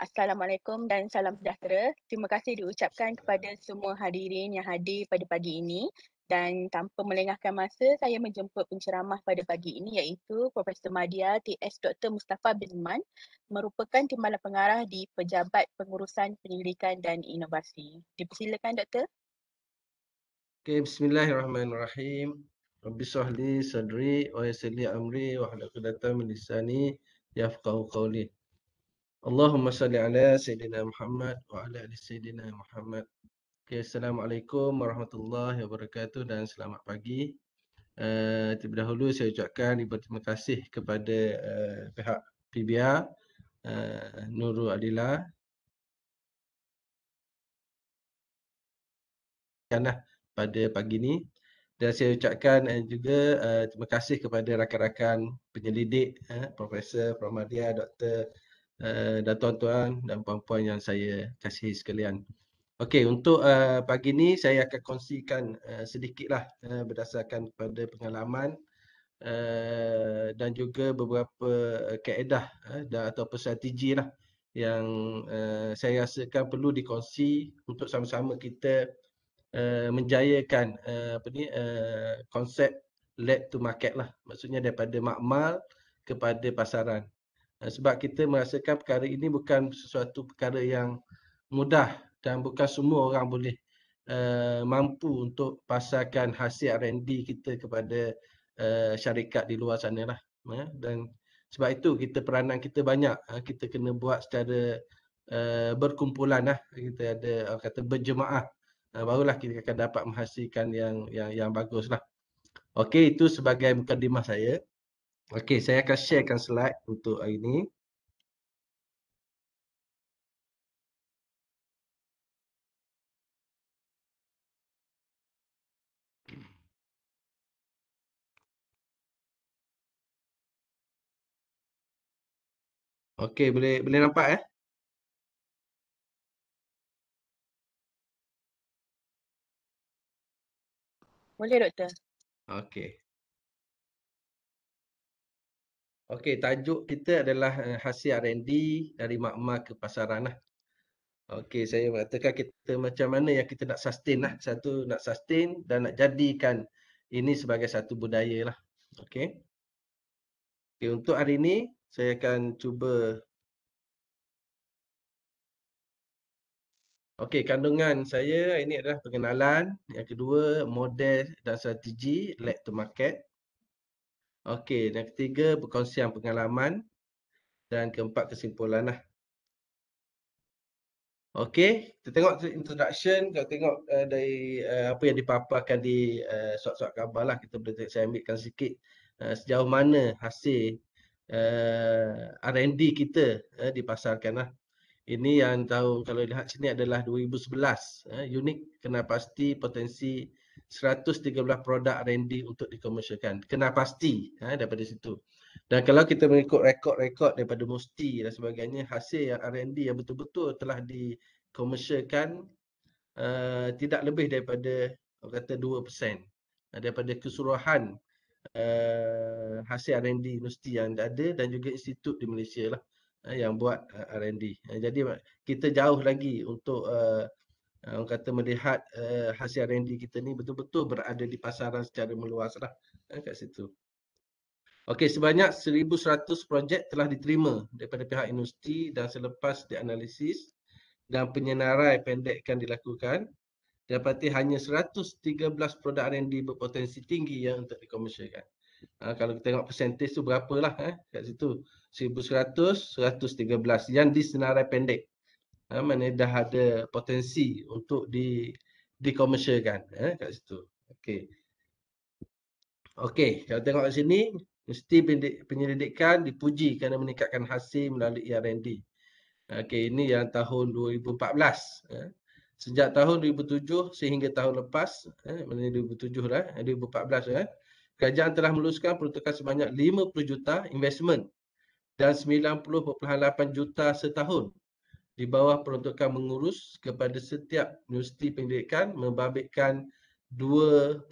Assalamualaikum dan salam sejahtera. Terima kasih diucapkan kepada semua hadirin yang hadir pada pagi ini. Dan tanpa melengahkan masa, saya menjemput penceramah pada pagi ini iaitu Profesor Madya TS Dr. Mustafa Bizman, merupakan Timbalan Pengarah di Pejabat Pengurusan Penyelidikan dan Inovasi. Dipersilakan Doktor. Okay, bismillahirrahmanirrahim. Rabbi shrah li sadri wa yassir li amri wa hlul 'uqdatam min lisani yafqahu qawli. Allahumma salli ala Sayyidina Muhammad wa ala ali Sayyidina Muhammad. Okay, Assalamualaikum warahmatullahi wabarakatuh dan selamat pagi. Terlebih dahulu saya ucapkan ribuan terima kasih kepada pihak PBR, Nurul Adila pada pagi ini. Dan saya ucapkan juga terima kasih kepada rakan-rakan penyelidik, Profesor Prof. Dr. Dan tuan-tuan dan puan-puan yang saya kasihi sekalian. Okey, untuk pagi ini saya akan kongsikan sedikitlah berdasarkan kepada pengalaman dan juga beberapa kaedah ataupun strategi lah yang saya rasakan perlu dikongsi untuk sama-sama kita menjayakan konsep led to market lah. Maksudnya daripada makmal kepada pasaran. Sebab kita merasakan perkara ini bukan sesuatu perkara yang mudah dan bukan semua orang boleh mampu untuk pasarkan hasil R&D kita kepada syarikat di luar sana lah. Dan sebab itu peranan kita banyak. Kita kena buat secara berkumpulan lah. Kita ada orang kata berjemaah. Barulah kita akan dapat menghasilkan yang baguslah. Okey, itu sebagai mukadimah saya. Okey, saya akan sharekan slide untuk hari ini. Okey, boleh nampak . Boleh Doktor. Okey. Okey, tajuk kita adalah hasil R&D dari makmal ke pasaran lah. Okey, saya mengatakan kita macam mana yang kita nak sustain lah. Satu nak sustain dan nak jadikan ini sebagai satu budaya lah. Okey. Okey, untuk hari ini saya akan cuba. Okey, kandungan saya ini adalah pengenalan. Yang kedua, model dan strategi led to market. Okey, yang ketiga, perkongsian pengalaman. Dan keempat, kesimpulan lah. Okey, kita tengok introduction. Kita tengok dari apa yang dipaparkan di surat-surat khabar lah. Saya ambilkan sikit sejauh mana hasil R&D kita dipasarkan lah. Ini yang tahu kalau lihat sini adalah 2011. Unik kena pasti potensi 113 produk R&D untuk dikomersialkan. Kena pasti daripada situ. Dan kalau kita mengikut rekod-rekod daripada Musti dan sebagainya, hasil yang R&D yang betul-betul telah dikomersialkan tidak lebih daripada kata 2% daripada keseluruhan hasil R&D universiti yang ada dan juga institut di Malaysia lah yang buat R&D. Jadi kita jauh lagi untuk orang kata melihat hasil R&D kita ni betul-betul berada di pasaran secara meluas lah kat situ. Okey, sebanyak 1,100 projek telah diterima daripada pihak universiti dan selepas dianalisis dan penyenarai pendekkan dilakukan, dapati hanya 113 produk R&D berpotensi tinggi yang untuk dikomersialkan. Kalau kita tengok persentage tu berapalah kat situ. 1,100, 113 yang disenarai pendek. Mana dah ada potensi untuk dikomersialkan kat situ. Okey. Okey, kalau tengok kat sini, mesti penyelidikan dipuji kerana meningkatkan hasil melalui R&D. Okey, ini yang tahun 2014. Sejak tahun 2007 sehingga tahun lepas, mana 2007 lah, 2014 kerajaan telah meluluskan peruntukan sebanyak 50 juta investment dan 90.8 juta setahun di bawah peruntukan mengurus kepada setiap universiti pendidikan membabitkan 2.33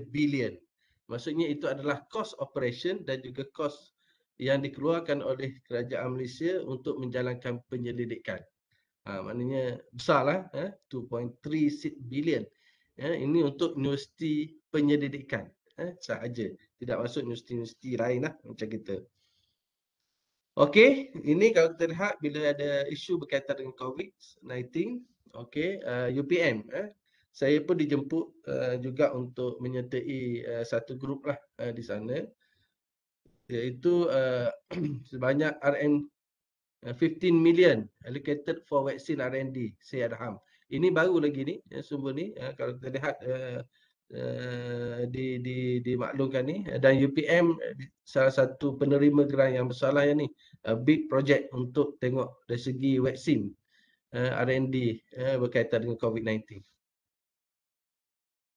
bilion. Maksudnya itu adalah cost operation dan juga cost yang dikeluarkan oleh kerajaan Malaysia untuk menjalankan penyelidikan. Maknanya besarlah, 2.36 bilion. Ini untuk universiti penyelidikan sahaja. Tidak masuk universiti-universiti lain lah macam kita. Okey, ini kalau kita lihat bila ada isu berkaitan dengan COVID-19, okey, UPM, saya pun dijemput juga untuk menyertai satu grup lah di sana, iaitu sebanyak 15 million allocated for vaccine R&D, CRHAM. Ini baru lagi ni, sumber ni, kalau kita lihat dimaklumkan ni, dan UPM salah satu penerima geran yang besarlah yang ni, big project untuk tengok dari segi vaksin R&D berkaitan dengan COVID-19.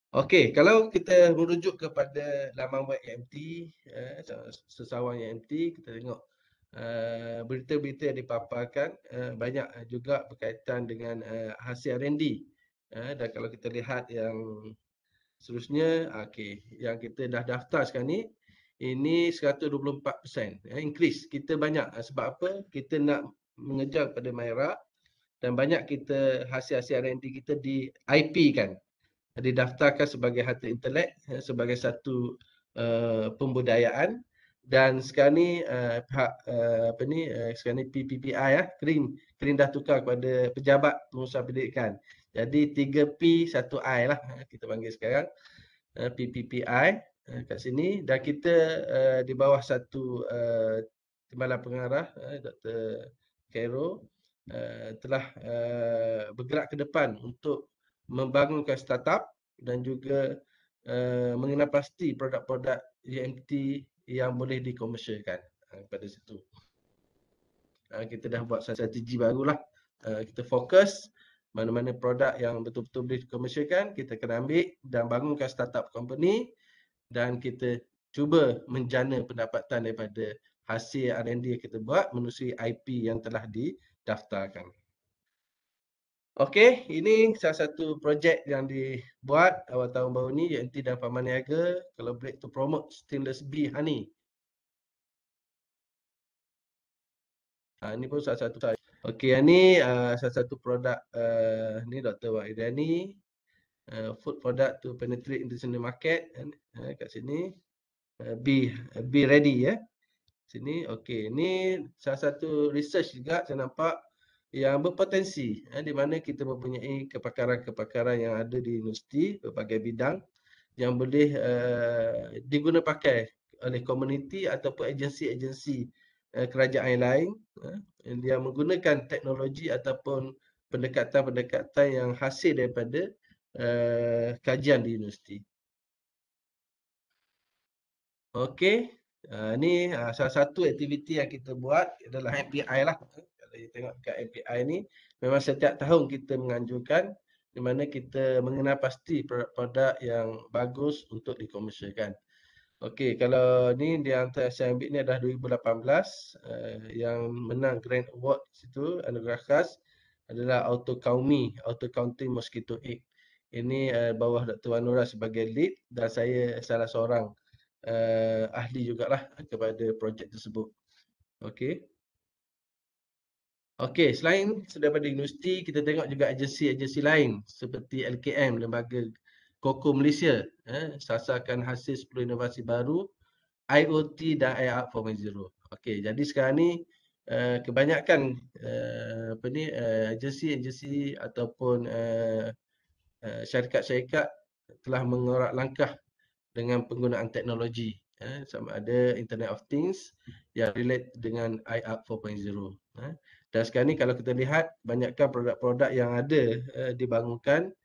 Okey, kalau kita merujuk kepada laman web UMT, sesawang UMT, kita tengok berita-berita yang dipaparkan banyak juga berkaitan dengan hasil R&D. Dan kalau kita lihat yang seterusnya, okey, yang kita dah daftar sekarang ni, ini 124%, increase. Kita banyak, sebab apa? Kita nak mengejar pada MyRA dan banyak kita hasil-hasil R&D kita di IP kan, didaftarkan sebagai harta intelek, sebagai satu pembudayaan. Dan sekarang ni pihak sekarang ni PPPI Kerin dah tukar kepada Pejabat Pengurusan Pendidikan. Jadi 3P 1I lah kita panggil sekarang, PPPI kat sini, dan kita di bawah satu Timbalan Pengarah Dr. Cairo telah bergerak ke depan untuk membangunkan startup dan juga mengenal pasti produk-produk UMT yang boleh dikomersialkan pada situ. Kita dah buat strategi barulah. Kita fokus mana-mana produk yang betul-betul boleh dikomersialkan, kita kena ambil dan bangunkan startup company dan kita cuba menjana pendapatan daripada hasil R&D yang kita buat menerusi IP yang telah didaftarkan. Okey, ini salah satu projek yang dibuat awal tahun baru ni, UMT dan Paman Niaga collaborate to promote stainless bee honey. Ini pun salah satu. Okey, yang ni salah satu produk ni Dr. Wahid Riani, food product to penetrate international market kat sini. Be ready ya. Sini okey, ni salah satu research juga saya nampak yang berpotensi di mana kita mempunyai kepakaran-kepakaran yang ada di universiti berbagai bidang yang boleh diguna pakai oleh komuniti ataupun agensi-agensi kerajaan yang lain yang menggunakan teknologi ataupun pendekatan-pendekatan yang hasil daripada kajian di universiti. Okey, ni salah satu aktiviti yang kita buat adalah MPI lah. Kalau you tengok kat MPI ni, memang setiap tahun kita menganjurkan di mana kita mengenal pasti produk-produk yang bagus untuk dikomersialkan. Okey, kalau ni di antara saya ambil ni adalah 2018 yang menang Grand Award situ, anugerah khas adalah Auto Counting Mosquito Egg. Ini bawah Dr. Wanura sebagai lead dan saya salah seorang ahli jugalah kepada projek tersebut. Okey. Okey, selain daripada universiti, kita tengok juga agensi-agensi lain seperti LKM, Lembaga Koko Malaysia, sasarkan hasil 10 inovasi baru, IoT dan AR 4.0. Okey, jadi sekarang ni kebanyakan agensi-agensi ataupun syarikat-syarikat telah mengorak langkah dengan penggunaan teknologi sama ada Internet of Things yang relate dengan IR 4.0. Dan sekarang ni kalau kita lihat banyakkan produk-produk yang ada dibangunkan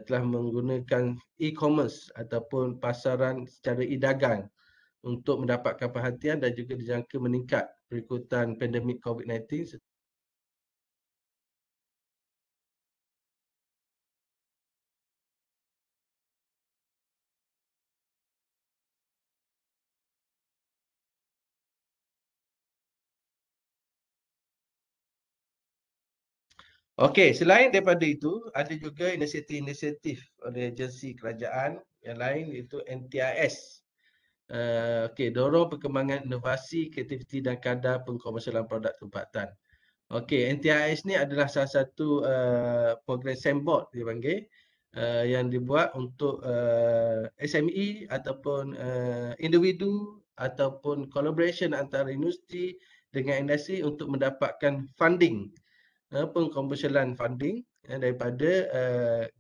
telah menggunakan e-commerce ataupun pasaran secara e-dagang untuk mendapatkan perhatian dan juga dijangka meningkat berikutan pandemik COVID-19. Okey, selain daripada itu, ada juga inisiatif-inisiatif oleh agensi kerajaan yang lain iaitu NTIS. Okey, dorong perkembangan inovasi, kreativiti dan kadar pengkomersialan produk tempatan. Okey, NTIS ni adalah salah satu program sandbox dia panggil, yang dibuat untuk SME ataupun individu ataupun collaboration antara industri dengan industri untuk mendapatkan funding, pengkomersialan funding daripada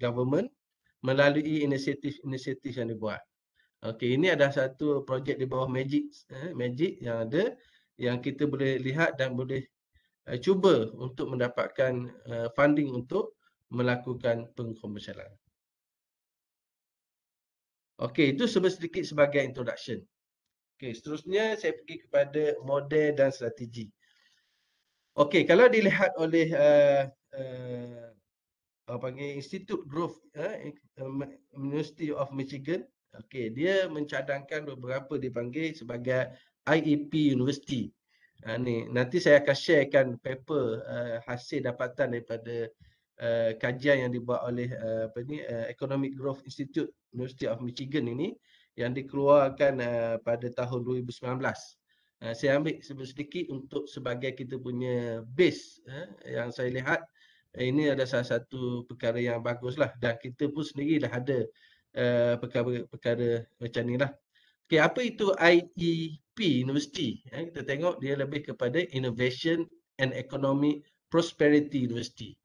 government melalui inisiatif-inisiatif yang dibuat. Okey, ini adalah satu projek di bawah Magic yang ada, yang kita boleh lihat dan boleh cuba untuk mendapatkan funding untuk melakukan pengkomersialan. Okey, itu sedikit sebagai introduction. Okey, seterusnya saya pergi kepada model dan strategi. Okey, kalau dilihat oleh apa panggil Institute Growth University of Michigan, okey, dia mencadangkan beberapa dipanggil sebagai IEP University. Ni nanti saya akan sharekan paper hasil dapatan daripada kajian yang dibuat oleh Economic Growth Institute University of Michigan ini yang dikeluarkan pada tahun 2019. Saya ambil sedikit untuk sebagai kita punya base yang saya lihat ini adalah salah satu perkara yang baguslah dan kita pun sendiri dah ada perkara-perkara macam ni lah. Okay, apa itu IEP University? Kita tengok dia lebih kepada Innovation and Economic Prosperity University.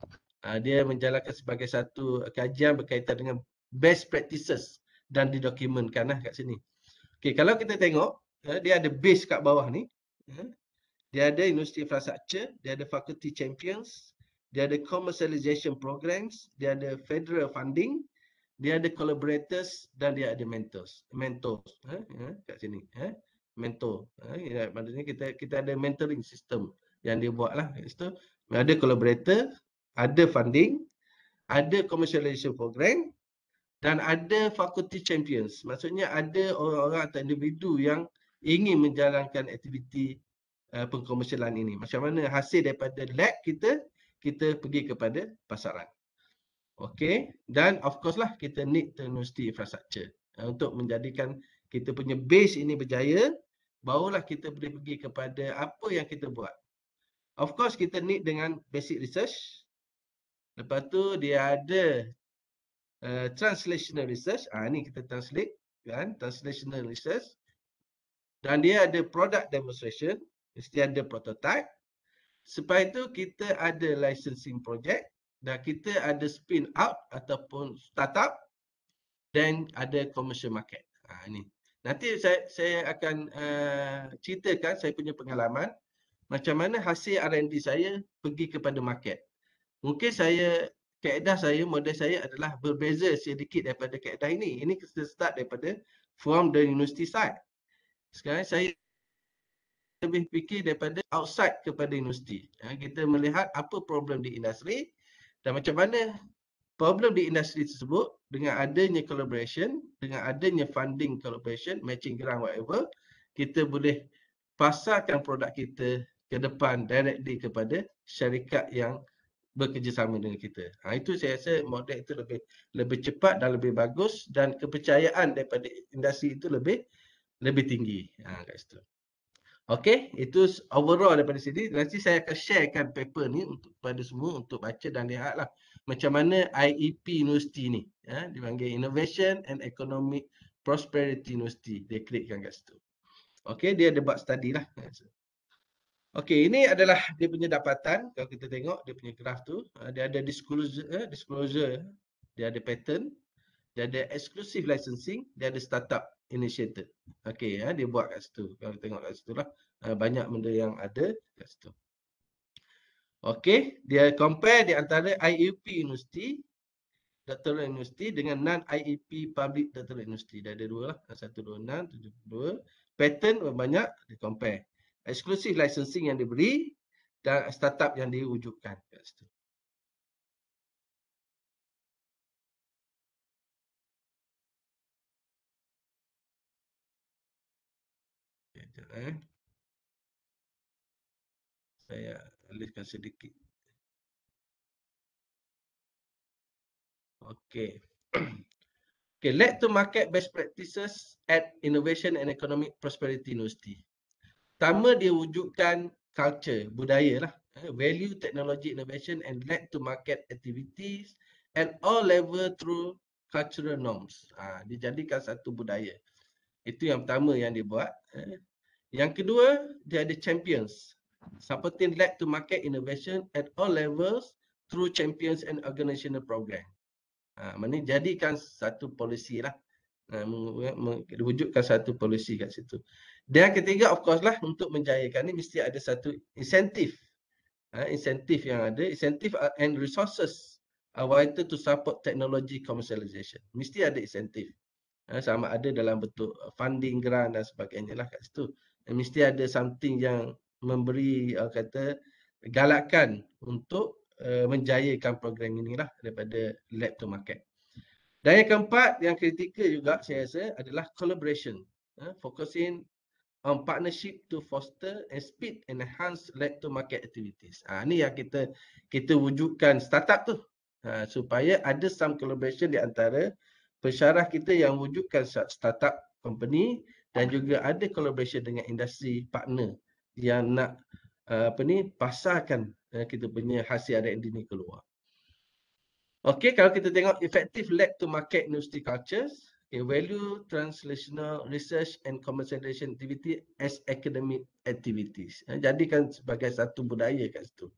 Dia menjalankan sebagai satu kajian berkaitan dengan best practices dan didokumentkan lah kat sini. Okay, kalau kita tengok, dia ada base kat bawah ni. Dia ada University Infrastructure, dia ada Faculty Champions, dia ada Commercialization Programs, dia ada Federal Funding, dia ada Collaborators dan dia ada Mentors. Kat sini. Mentor. Maksudnya kita ada mentoring system yang dia buat lah. Ada Collaborator, ada Funding, ada Commercialization Program dan ada Faculty Champions. Maksudnya ada orang-orang atau individu yang ingin menjalankan aktiviti pengkomersialan ini. Macam mana hasil daripada lab kita pergi kepada pasaran. Okey, dan of course lah kita need the university infrastructure untuk menjadikan kita punya base ini berjaya, barulah kita boleh pergi kepada apa yang kita buat. Of course kita need dengan basic research. Lepas tu dia ada translational research. Ni kita translate kan, translational research. Dan dia ada product demonstration, mesti ada prototype. Selepas itu kita ada licensing project dan kita ada spin out ataupun startup dan ada commercial market. Ini. Nanti saya akan ceritakan saya punya pengalaman macam mana hasil R&D saya pergi kepada market. Mungkin kaedah saya, model saya adalah berbeza sedikit daripada kaedah ini. Ini kita start daripada from the university side. Sekarang saya lebih fikir daripada outside kepada universiti. Kita melihat apa problem di industri dan macam mana problem di industri tersebut dengan adanya collaboration, dengan adanya funding collaboration, matching grant whatever, kita boleh pasarkan produk kita ke depan directly kepada syarikat yang bekerjasama dengan kita. Itu saya rasa model itu lebih cepat dan lebih bagus dan kepercayaan daripada industri itu lebih tinggi. Kat situ. Okey, itu overall daripada sini. Nanti saya akan sharekan paper ni untuk kepada semua untuk baca dan lihatlah macam mana IEP University ni. Dipanggil Innovation and Economic Prosperity University. Dia klikkan kat situ. Okey, dia ada buat study lah. Okey, ini adalah dia punya dapatan. Kalau kita tengok dia punya graf tu, dia ada disclosure, dia ada patent, dia ada exclusive licensing, dia ada startup initiated. Okey, dia buat kat situ. Kalau tengok kat situ lah, banyak benda yang ada kat situ. Okey, dia compare di antara IEP University, Doctoral University dengan non-IEP Public Doctoral University. Dia ada dua lah, 126, 72. Patent banyak, dia compare. Exclusive licensing yang diberi dan startup yang diwujudkan kat situ. Saya alihkan sedikit. Okey. Okay, led to market best practices at Innovation and Economic Prosperity University. Pertama, dia wujudkan culture, budaya lah. Value technology innovation and led to market activities at all level through cultural norms. Dijadikan satu budaya. Itu yang pertama yang dia buat. Yang kedua, dia ada champions. Supporting led to market innovation at all levels through champions and organizational program. Maknanya jadikan satu polisi lah. Wujudkan satu polisi kat situ. Dan yang ketiga, of course lah, untuk menjayakan ni mesti ada satu insentif. Insentif yang ada, insentif and resources are vital to support technology commercialization. Mesti ada insentif. Sama ada dalam bentuk funding, grant dan sebagainya lah kat situ. Mesti ada something yang memberi kata galakan untuk menjayakan program inilah daripada lab to market. Dan yang keempat, yang kritikal juga saya rasa adalah collaboration. Focusing on partnership to foster and speed and enhance lab to market activities. Ini yang kita wujudkan startup tu. Supaya ada some collaboration di antara pensyarah kita yang wujudkan startup company dan juga ada collaboration dengan industri partner yang nak pasarkan kita punya hasil R&D ni keluar. Okey, kalau kita tengok effective led to market industry cultures, value translational research and commercialization activity as academic activities. Jadikan sebagai satu budaya kat situ.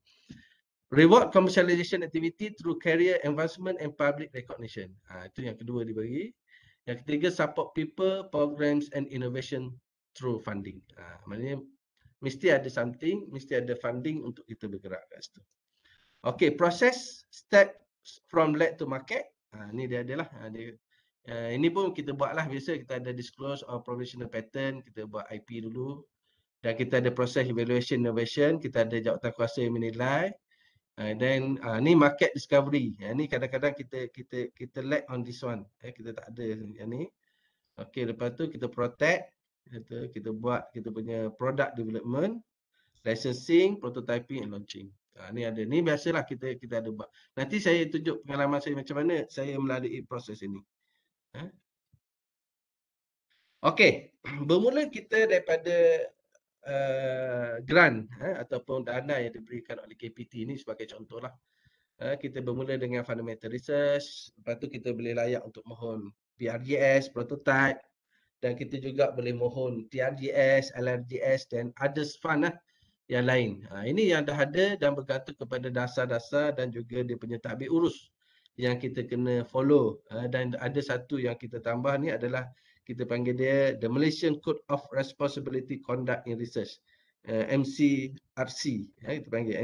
Reward commercialization activity through career advancement and public recognition. Itu yang kedua dibagi. Yang ketiga, support people, programs and innovation through funding. Maknanya mesti ada something, mesti ada funding untuk kita bergerak kat situ. Okey, proses step from led to market. Ni dia adalah. Ini pun kita buatlah biasa, kita ada disclose or provisional patent, kita buat IP dulu. Dan kita ada proses evaluation innovation, kita ada jawatan kuasa yang menilai. Dan ni market discovery. Ni kadang-kadang kita lack on this one. Kita tak ada yang ni. Okey, lepas tu kita protect, kita buat kita punya product development, licensing, prototyping and launching. Ni ada. Ni biasalah kita ada buat. Nanti saya tunjuk pengalaman saya macam mana saya melalui proses ini. Okey, bermula kita daripada grant ataupun dana yang diberikan oleh KPT ini sebagai contohlah. Kita bermula dengan fundamental research, lepas tu kita boleh layak untuk mohon PRGS, prototype, dan kita juga boleh mohon TRGS, LRGS dan others fund yang lain. Ini yang dah ada dan bergantung kepada dasar-dasar dan juga dia punya tadbir urus yang kita kena follow. Dan ada satu yang kita tambah ni adalah kita panggil dia the Malaysian Code of Responsibility Conduct in Research, MCRC. Kita panggil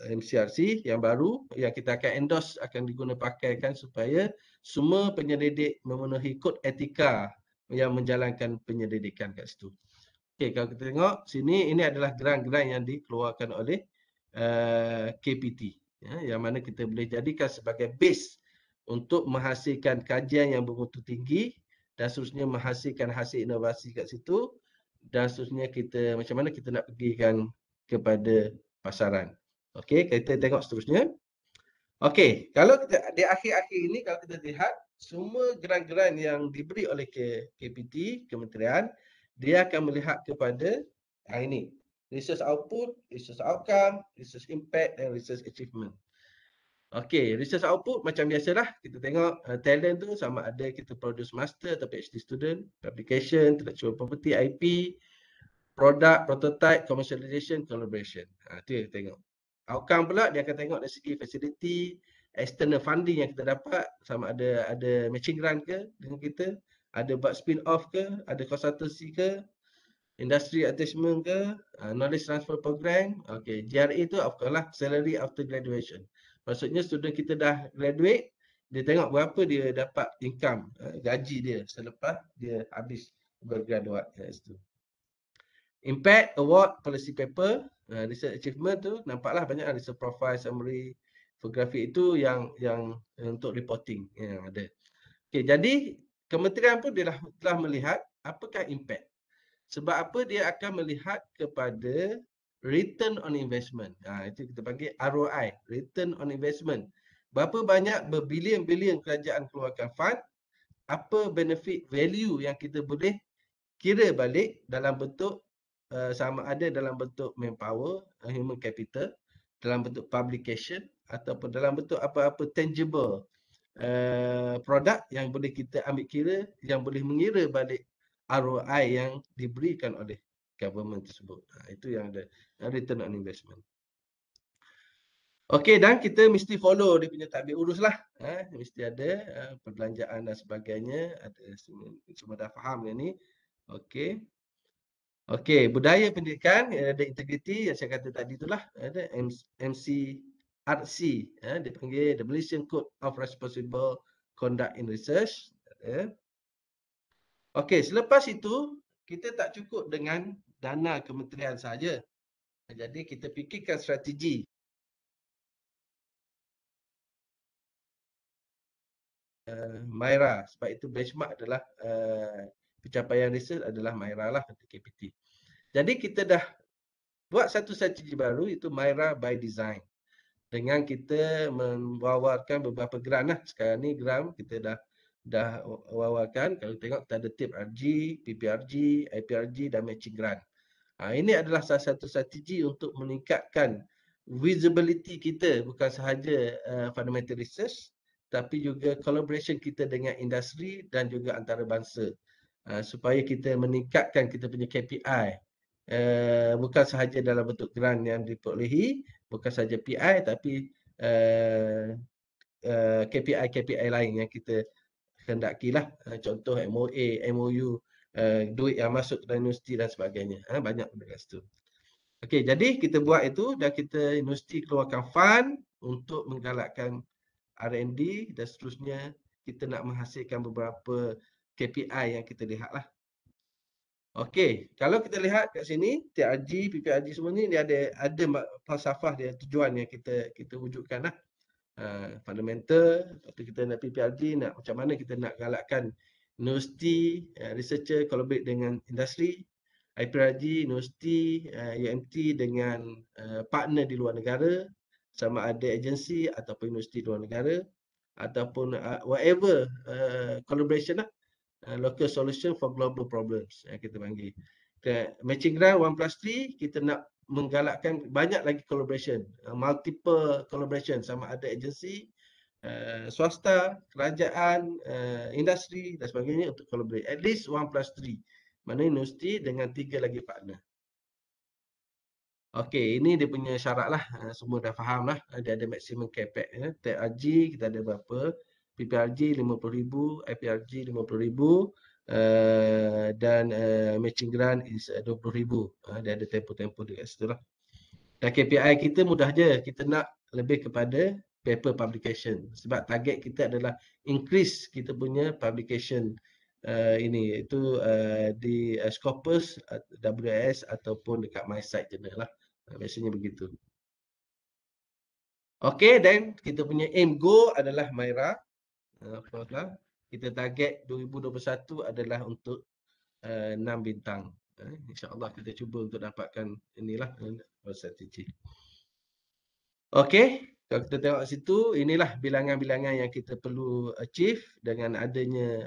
MCRC yang baru yang kita akan endorse, akan diguna pakaikan supaya semua penyelidik memenuhi kod etika yang menjalankan penyelidikan kat situ. Okey, kalau kita tengok sini, ini adalah grant-grant yang dikeluarkan oleh KPT. Yang mana kita boleh jadikan sebagai base untuk menghasilkan kajian yang bermutu tinggi dan seterusnya menghasilkan hasil inovasi kat situ dan seterusnya kita macam mana kita nak pergikan kepada pasaran. Okey, kita tengok seterusnya. Okey, kalau kita di akhir-akhir ini kalau kita lihat semua grant-grant yang diberi oleh KPT, kementerian, dia akan melihat kepada ini, research output, research outcome, research impact dan research achievement. Okey, research output macam biasalah, kita tengok talent tu sama ada kita produce master atau PhD student, publication, intellectual property, IP, product, prototype, commercialization, collaboration. Itu yang kita tengok. Outcome pula dia akan tengok dari segi facility, external funding yang kita dapat, sama ada matching grant ke dengan kita, ada buat spin off ke, ada consultancy ke, industry attachment ke, knowledge transfer program. Okey, GRA tu of course lah salary after graduation. Maksudnya student kita dah graduate, dia tengok berapa dia dapat income, gaji dia selepas dia habis bergraduate kat situ. Impact, award, policy paper, research achievement tu nampaklah banyak research profile, summary, infographic itu yang untuk reporting yang ada. Okey, jadi kementerian pun dia telah melihat apakah impact. Sebab apa dia akan melihat kepada return on investment. Itu kita panggil ROI, return on investment berapa banyak berbilion-bilion kerajaan keluarkan fund, apa benefit value yang kita boleh kira balik dalam bentuk sama ada dalam bentuk manpower, human capital, dalam bentuk publication ataupun dalam bentuk apa-apa tangible produk yang boleh kita ambil kira, yang boleh mengira balik ROI yang diberikan oleh government tersebut. Itu yang ada return on investment. Okey, dan kita mesti follow dia punya tadbir urus lah. Mesti ada perbelanjaan dan sebagainya. Ada semua dah faham yang ni. Okey. Okey, budaya pendidikan ada integriti yang saya kata tadi itulah. Ada MCRC. Dia panggil the Malaysian Code of Responsible Conduct in Research. Okey, selepas itu kita tak cukup dengan dana kementerian saja. Jadi kita fikirkan strategi. MyRA, sebab itu benchmark adalah pencapaian research adalah MyRA lah, KPT. Jadi kita dah buat satu strategi baru, itu MyRA by Design. Dengan kita mewawarkan beberapa grant lah. Sekarang ni grant kita dah wawarkan. Kalau tengok kita ada TIP RG, PPRG, IPRG dan matching grant. Ini adalah salah satu strategi untuk meningkatkan visibility kita, bukan sahaja fundamental research, tapi juga collaboration kita dengan industri dan juga antarabangsa, supaya kita meningkatkan kita punya KPI, bukan sahaja dalam bentuk grant yang diperolehi, bukan sahaja PI, tapi KPI lain yang kita hendakilah. Contoh MOA, MOU, duit yang masuk ke universiti dan sebagainya. Banyak benda kat situ. Okey, jadi kita buat itu dan kita universiti keluarkan fund untuk menggalakkan R&D dan seterusnya. Kita nak menghasilkan beberapa KPI yang kita lihatlah. Okey, kalau kita lihat kat sini, TRG, PPRG semua ni dia ada falsafah dia, tujuan yang kita wujudkan lah. Fundamental, lepas tu kita nak PPRG, nak macam mana kita nak galakkan universiti, researcher collaborate dengan industri, IPRG, universiti, UMT dengan partner di luar negara, sama ada agensi ataupun universiti luar negara, ataupun whatever collaboration lah, local solution for global problems yang kita panggil. Matching grant 1+3, kita nak menggalakkan banyak lagi collaboration, multiple collaboration, sama ada agensi, swasta, kerajaan, industri dan sebagainya untuk collaborate. At least 1+3. Mana universiti dengan 3 lagi partner. Okey, ini dia punya syarat lah. Semua dah faham lah. Dia ada maximum capex. TRG kita ada berapa? PPRG 50,000, IPRG 50,000, dan matching grant is 20,000. Dia ada tempo-tempo dekat situ lah. Dan KPI kita mudah je. Kita nak lebih kepada paper publication. Sebab target kita adalah increase kita punya publication ini, iaitu di Scopus, WS ataupun dekat MySite Journal lah. Biasanya begitu. Okey, dan kita punya aim goal adalah MyRA. Kita target 2021 adalah untuk 6 bintang. InsyaAllah kita cuba untuk dapatkan inilah strategi. Okey, kalau kita tengok situ, inilah bilangan-bilangan yang kita perlu achieve dengan adanya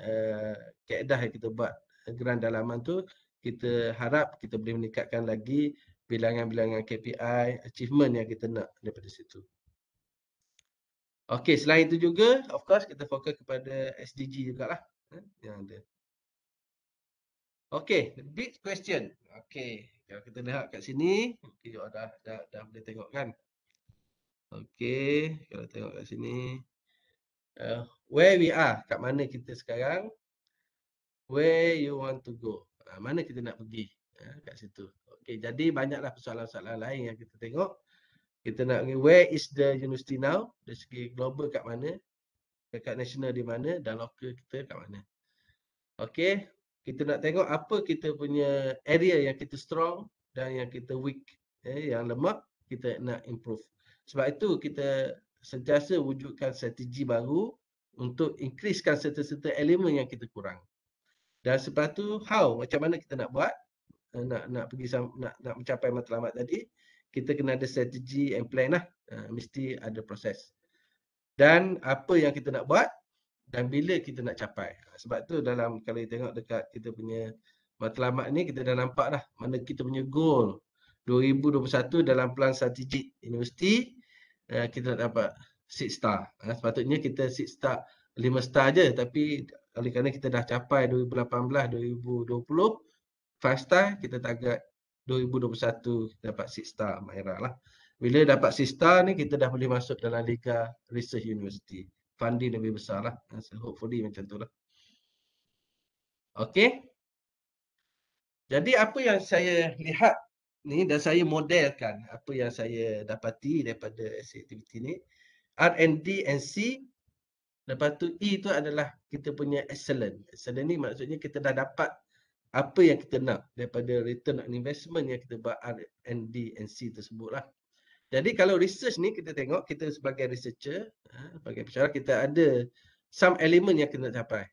kaedah yang kita buat grant dalaman tu. Kita harap kita boleh meningkatkan lagi bilangan-bilangan KPI, achievement yang kita nak daripada situ. Okey, selain itu juga, of course, kita fokus kepada SDG jugalah. Yang ada. Okey, the big question. Okey, kalau kita lihat kat sini, okay, dah boleh tengok kan. Okey, kalau tengok kat sini, where we are, kat mana kita sekarang, where you want to go, mana kita nak pergi, kat situ. Okey, jadi banyaklah persoalan-persoalan lain yang kita tengok. Kita nak pergi, where is the university now, dari segi global kat mana, dekat national di mana, dan lokal kita kat mana. Okey, kita nak tengok apa kita punya area yang kita strong dan yang kita weak, yang lemah kita nak improve. Sebab itu kita sentiasa wujudkan strategi baru untuk increasekan serta-serta elemen yang kita kurang. Dan sebab tu how, macam mana kita nak buat, nak pergi nak mencapai matlamat tadi, kita kena ada strategi and plan lah. Mesti ada proses. dan apa yang kita nak buat dan bila kita nak capai. Sebab tu dalam kalau kita tengok dekat kita punya matlamat ni, kita dah nampak dah mana kita punya goal 2021 dalam pelan strategik universiti, kita nak dapat 6 star. Sepatutnya kita 6 star, 5 star je, tapi oleh kerana kita dah capai 2018, 2020, 5 star, kita target 2021 kita dapat 6 star Mahira lah. Bila dapat 6 star ni, kita dah boleh masuk dalam Liga Research University. Funding lebih besar lah. So hopefully macam tu lah. Okay. Jadi apa yang saya lihat ni dan saya modelkan apa yang saya dapati daripada aktiviti ni, R&D and C, lepas tu E tu adalah kita punya excellent. Excellent ni maksudnya kita dah dapat apa yang kita nak daripada return on investment yang kita buat R&D and C tersebut lah. Jadi kalau research ni kita tengok, kita sebagai researcher, sebagai pensyarah, kita ada some element yang kita capai.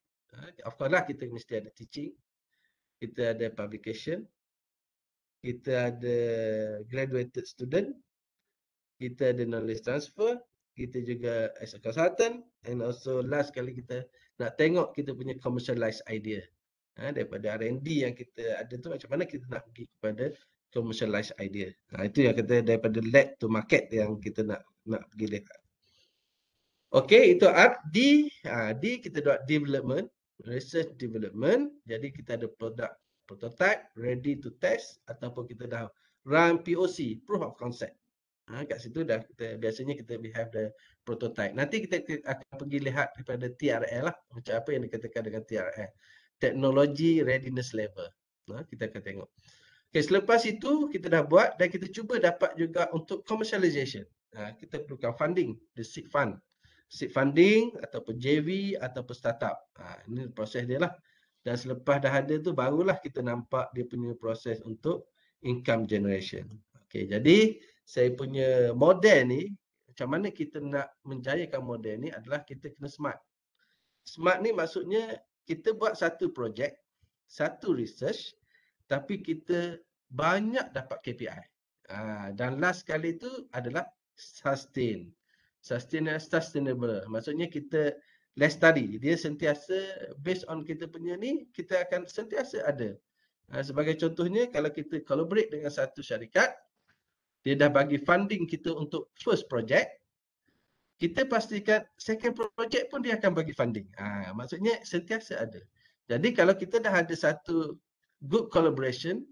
Of course lah kita mesti ada teaching, kita ada publication, kita ada graduated student, kita ada knowledge transfer, kita juga as a consultant, and also last kali kita nak tengok kita punya commercialized idea. Daripada R&D yang kita ada tu, macam mana kita nak pergi kepada commercialized idea. Itu yang kita daripada lab to market yang kita nak pergi lihat. Okey, itu R. D, D kita buat development, research development. Jadi kita ada produk prototype, ready to test, ataupun kita dah run POC, proof of concept. Kat situ dah kita biasanya kita have the prototype. Nanti kita akan pergi lihat daripada TRL lah, macam apa yang dikatakan dengan TRL. Technology Readiness Level. Kita akan tengok. Okay, selepas itu kita dah buat dan kita cuba dapat juga untuk commercialization. Kita perlukan funding, the seed fund. Seed funding ataupun JV ataupun startup. Ini proses dia lah. Dan selepas dah ada tu barulah kita nampak dia punya proses untuk income generation. Okay, jadi saya punya model ni, macam mana kita nak menjayakan model ni adalah kita kena smart. Smart ni maksudnya kita buat satu projek, satu research, tapi kita banyak dapat KPI. Dan last kali tu adalah sustain. Sustainable. Maksudnya kita less study. Dia sentiasa based on kita punya ni, kita akan sentiasa ada. Sebagai contohnya, kalau kita collaborate dengan satu syarikat, dia dah bagi funding kita untuk first project, kita pastikan second project pun dia akan bagi funding. Maksudnya sentiasa ada. Jadi kalau kita dah ada satu good collaboration,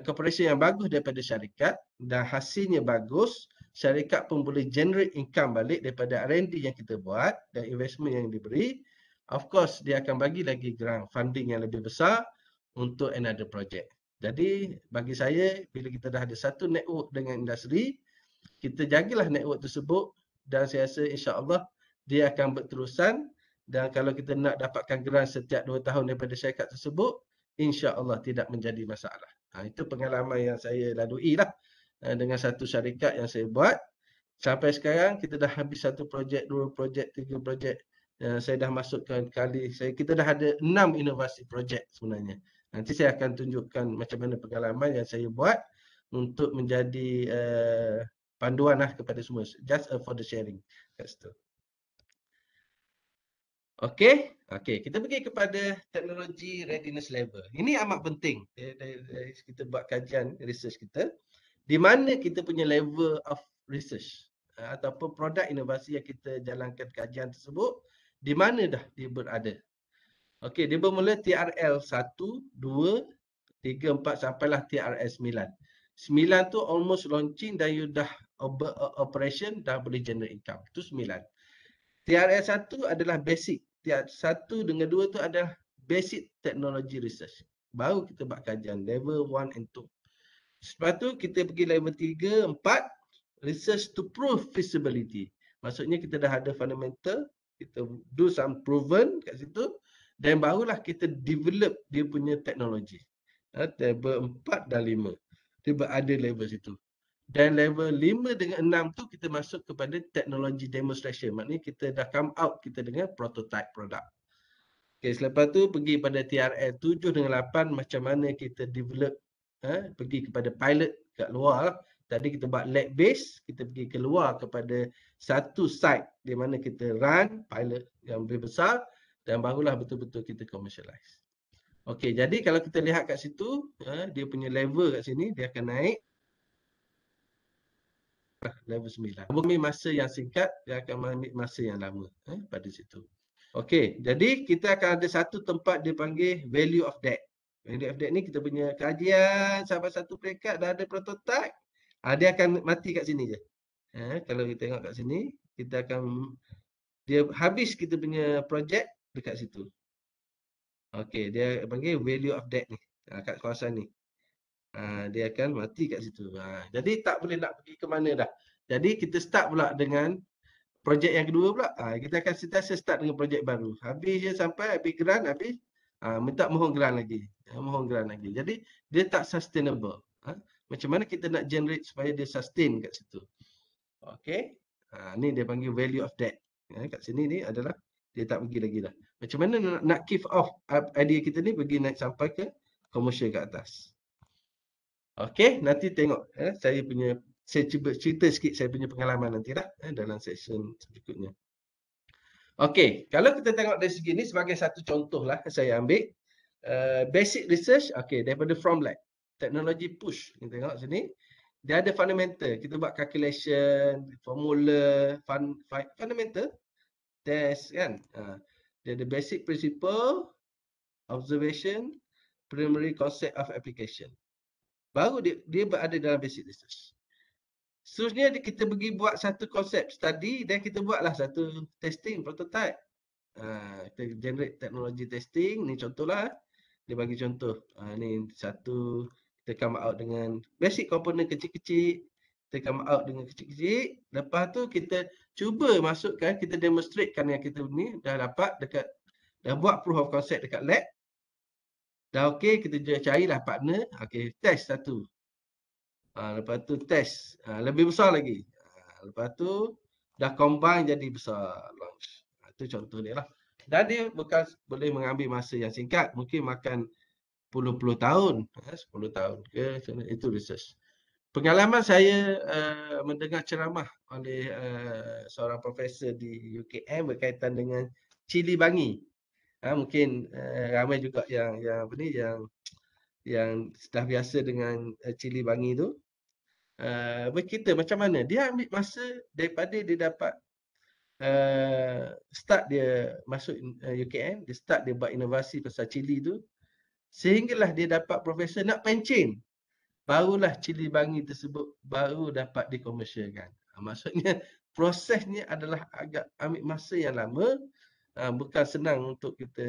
cooperation yang bagus daripada syarikat dan hasilnya bagus, syarikat pun boleh generate income balik daripada R&D yang kita buat dan investment yang diberi, of course dia akan bagi lagi grant funding yang lebih besar untuk another project. Jadi bagi saya, bila kita dah ada satu network dengan industri, kita jagalah network tersebut dan saya rasa insya-Allah dia akan berterusan, dan kalau kita nak dapatkan grant setiap 2 tahun daripada syarikat tersebut, insya-Allah tidak menjadi masalah. Itu pengalaman yang saya lalui lah dengan satu syarikat yang saya buat. Sampai sekarang kita dah habis satu projek, 2 projek, 3 projek. Saya dah masukkan kita dah ada 6 inovasi projek sebenarnya. Nanti saya akan tunjukkan macam mana pengalaman yang saya buat untuk menjadi panduan lah kepada semua. Just for the sharing. Kat situ. Okey, kita pergi kepada teknologi readiness level. Ini amat penting. Kita buat kajian research kita, di mana kita punya level of research ataupun produk inovasi yang kita jalankan kajian tersebut, di mana dah dia berada. Okey, dia bermula TRL 1, 2, 3, 4 sampailah TRL 9. 9 tu almost launching dan you dah operation, dah boleh generate income. Itu 9. TRL 1 adalah basic. TRL 1 dengan 2 tu adalah basic technology research. Baru kita buat kajian level 1 and 2. Lepas tu kita pergi level 3, 4, research to prove feasibility. Maksudnya kita dah ada fundamental, kita do some proven kat situ, dan barulah kita develop dia punya teknologi. Level 4 dan 5. Dia berada level situ. Dan level 5 dengan 6 tu kita masuk kepada teknologi demonstration. Maknanya kita dah come out kita dengan prototype produk. Okay, selepas tu pergi pada TRL 7 dengan 8, macam mana kita develop, pergi kepada pilot kat luar lah. Tadi kita buat lab base, kita pergi keluar kepada satu site di mana kita run pilot yang lebih besar dan barulah betul-betul kita commercialize. Okey, jadi kalau kita lihat kat situ, dia punya level kat sini, dia akan naik level 9. Bumi masa yang singkat, dia akan ambil masa yang lama pada situ. Okey, jadi kita akan ada satu tempat dia panggil value of debt. Value of debt ni kita punya kajian sampai satu peringkat dah ada prototype, dia akan mati kat sini je. Kalau kita tengok kat sini, kita akan dia habis kita punya projek dekat situ. Okey, dia panggil value of debt ni, kat kawasan ni. Dia akan mati kat situ. Jadi tak boleh nak pergi ke mana dah. Jadi kita start pula dengan projek yang kedua pula. Kita akan sentiasa start dengan projek baru. Habis je sampai habis grant, habis minta mohon grant lagi. Mohon grant lagi. Jadi dia tak sustainable. Macam mana kita nak generate supaya dia sustain kat situ. Okey. Ni dia panggil value of debt. Kat sini ni adalah dia tak pergi lagi dah. Macam mana nak kick off idea kita ni pergi naik sampai ke commercial kat atas. Okey, nanti tengok saya cuba cerita sikit saya punya pengalaman nanti dah dalam session berikutnya. Okey, kalau kita tengok dari segi ni sebagai satu contoh lah saya ambil basic research, okey, daripada from lab. Teknologi push, kita tengok sini. Dia ada fundamental, kita buat calculation, formula, fundamental, test kan. Dia ada basic principle, observation, primary concept of application. Baru dia berada dalam basic research. Seterusnya kita pergi buat satu konsep study dan kita buatlah satu testing prototype. Kita generate teknologi testing, ni contohlah. Dia bagi contoh. Ni satu, kita come out dengan basic component kecil-kecil. Kita come out dengan kecil-kecil. Lepas tu kita cuba masukkan, kita demonstratekan yang kita ni dah dapat dah buat proof of concept dekat lab. Dah okey, kita carilah partner. Okey, test satu. Lepas tu test. Lebih besar lagi. Lepas tu dah combine jadi besar. Launch. Itu contoh dia lah. Dan dia bukan boleh mengambil masa yang singkat. Mungkin makan puluh-puluh tahun. 10 tahun ke. Itu research. Pengalaman saya mendengar ceramah oleh seorang profesor di UKM berkaitan dengan cili bangi. Mungkin ramai juga yang dah biasa dengan cili bangi tu. Berkita macam mana dia ambil masa daripada dia dapat start dia masuk UKM, dia start dia buat inovasi pasal cili tu, sehinggalah dia dapat profesor nak pencen, barulah cili bangi tersebut baru dapat dikomersialkan. Maksudnya prosesnya adalah agak ambil masa yang lama. Bukan senang untuk kita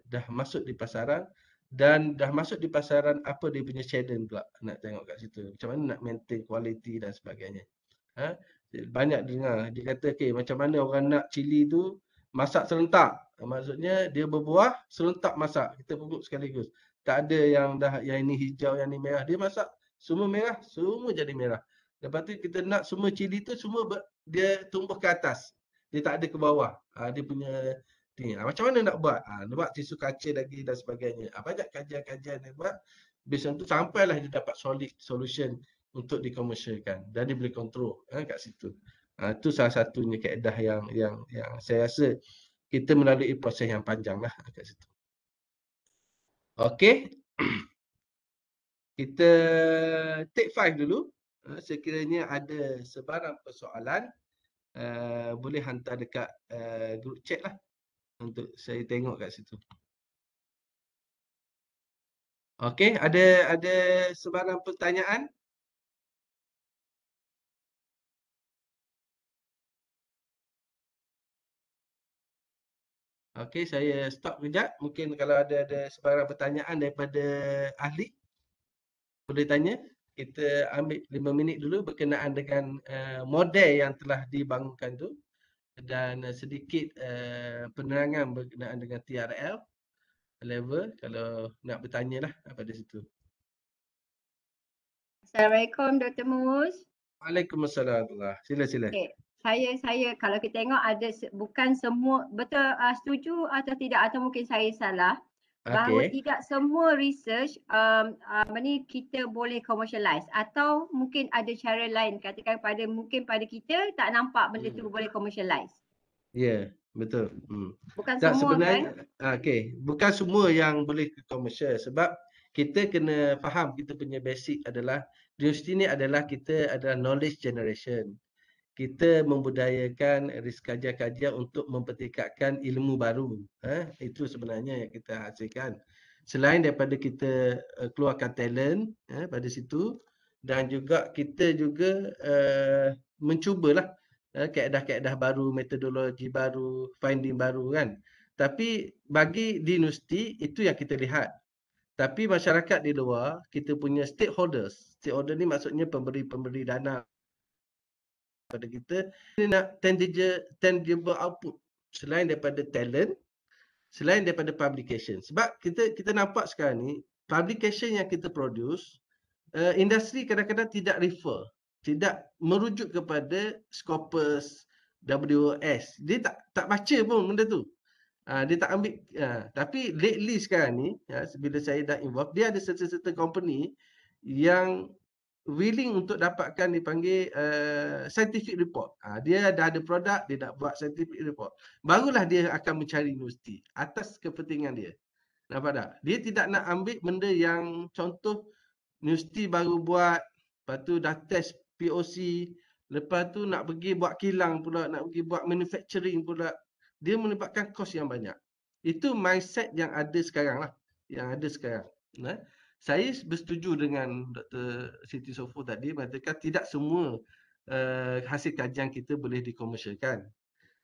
dah masuk di pasaran. Dan dah masuk di pasaran, apa dia punya challenge pula nak tengok kat situ. Macam mana nak maintain quality dan sebagainya. Banyak dengar, dia kata okay, macam mana orang nak cili tu masak serentak. Maksudnya dia berbuah, serentak masak. Kita pupuk sekaligus. Tak ada yang ini hijau, yang ni merah. Dia masak semua merah, semua jadi merah. Lepas tu kita nak semua cili tu semua dia tumbuh ke atas. Dia tak ada ke bawah. Dia punya macam mana nak buat? Nak buat tisu kaca lagi dan sebagainya. Banyak kajian-kajian dia buat. Biasanya tu sampailah dia dapat solid solution untuk dikomersialkan. Dan dia boleh kontrol kat situ. Itu salah satunya kaedah yang saya rasa kita melalui proses yang panjang lah kat situ. Okey. Kita take 5 dulu. Sekiranya ada sebarang persoalan, boleh hantar dekat group chat lah. Untuk saya tengok kat situ. Okey, ada sebarang pertanyaan? Okey, saya stop kejap. Mungkin kalau ada sebarang pertanyaan daripada ahli, boleh tanya. Kita ambil 5 minit dulu berkenaan dengan model yang telah dibangunkan tu. Dan sedikit penerangan berkenaan dengan TRL level, kalau nak bertanya lah pada situ. Assalamualaikum Dr. Mus. Waalaikumsalam. Sila. Okay. Saya kalau kita tengok ada bukan semua betul, setuju atau tidak, atau mungkin saya salah. bahawa Okey. tidak semua research kita boleh commercialize, atau mungkin ada cara lain, katakan mungkin pada kita tak nampak benda tu boleh commercialize. Ya, betul. Bukan Tak, semua kan? sebenarnya okey, bukan semua yang boleh ke komersial sebab kita kena faham kita punya basic adalah universiti ni adalah kita adalah knowledge generation. Kita membudayakan kajian-kajian untuk mempertingkatkan ilmu baru. Itu sebenarnya yang kita hasilkan. Selain daripada kita keluarkan talent pada situ, dan juga kita juga mencubalah kaedah-kaedah baru, metodologi baru, finding baru kan. Tapi bagi di universiti itu yang kita lihat. Tapi masyarakat di luar, kita punya stakeholders. Stakeholder ni maksudnya pemberi dana pada kita, dia nak tangible output selain daripada talent, selain daripada publication. Sebab kita nampak sekarang ni publication yang kita produce, industri kadang-kadang tidak refer, tidak merujuk kepada Scopus, WOS. Dia tak baca pun benda tu. Dia tak ambil. Tapi lately sekarang ni, bila saya dah involve, dia ada certain company yang willing untuk dapatkan dipanggil scientific report. Dia dah ada produk, dia nak buat scientific report. Barulah dia akan mencari universiti atas kepentingan dia. Nampak tak? Dia tidak nak ambil benda yang contoh universiti baru buat, lepas tu dah test POC, lepas tu nak pergi buat kilang pula, nak pergi buat manufacturing pula. Dia melibatkan kos yang banyak. Itu mindset yang ada sekarang lah. Yang ada sekarang. Saya bersetuju dengan Dr. Siti Sofo tadi mengatakan tidak semua hasil kajian kita boleh dikomersialkan.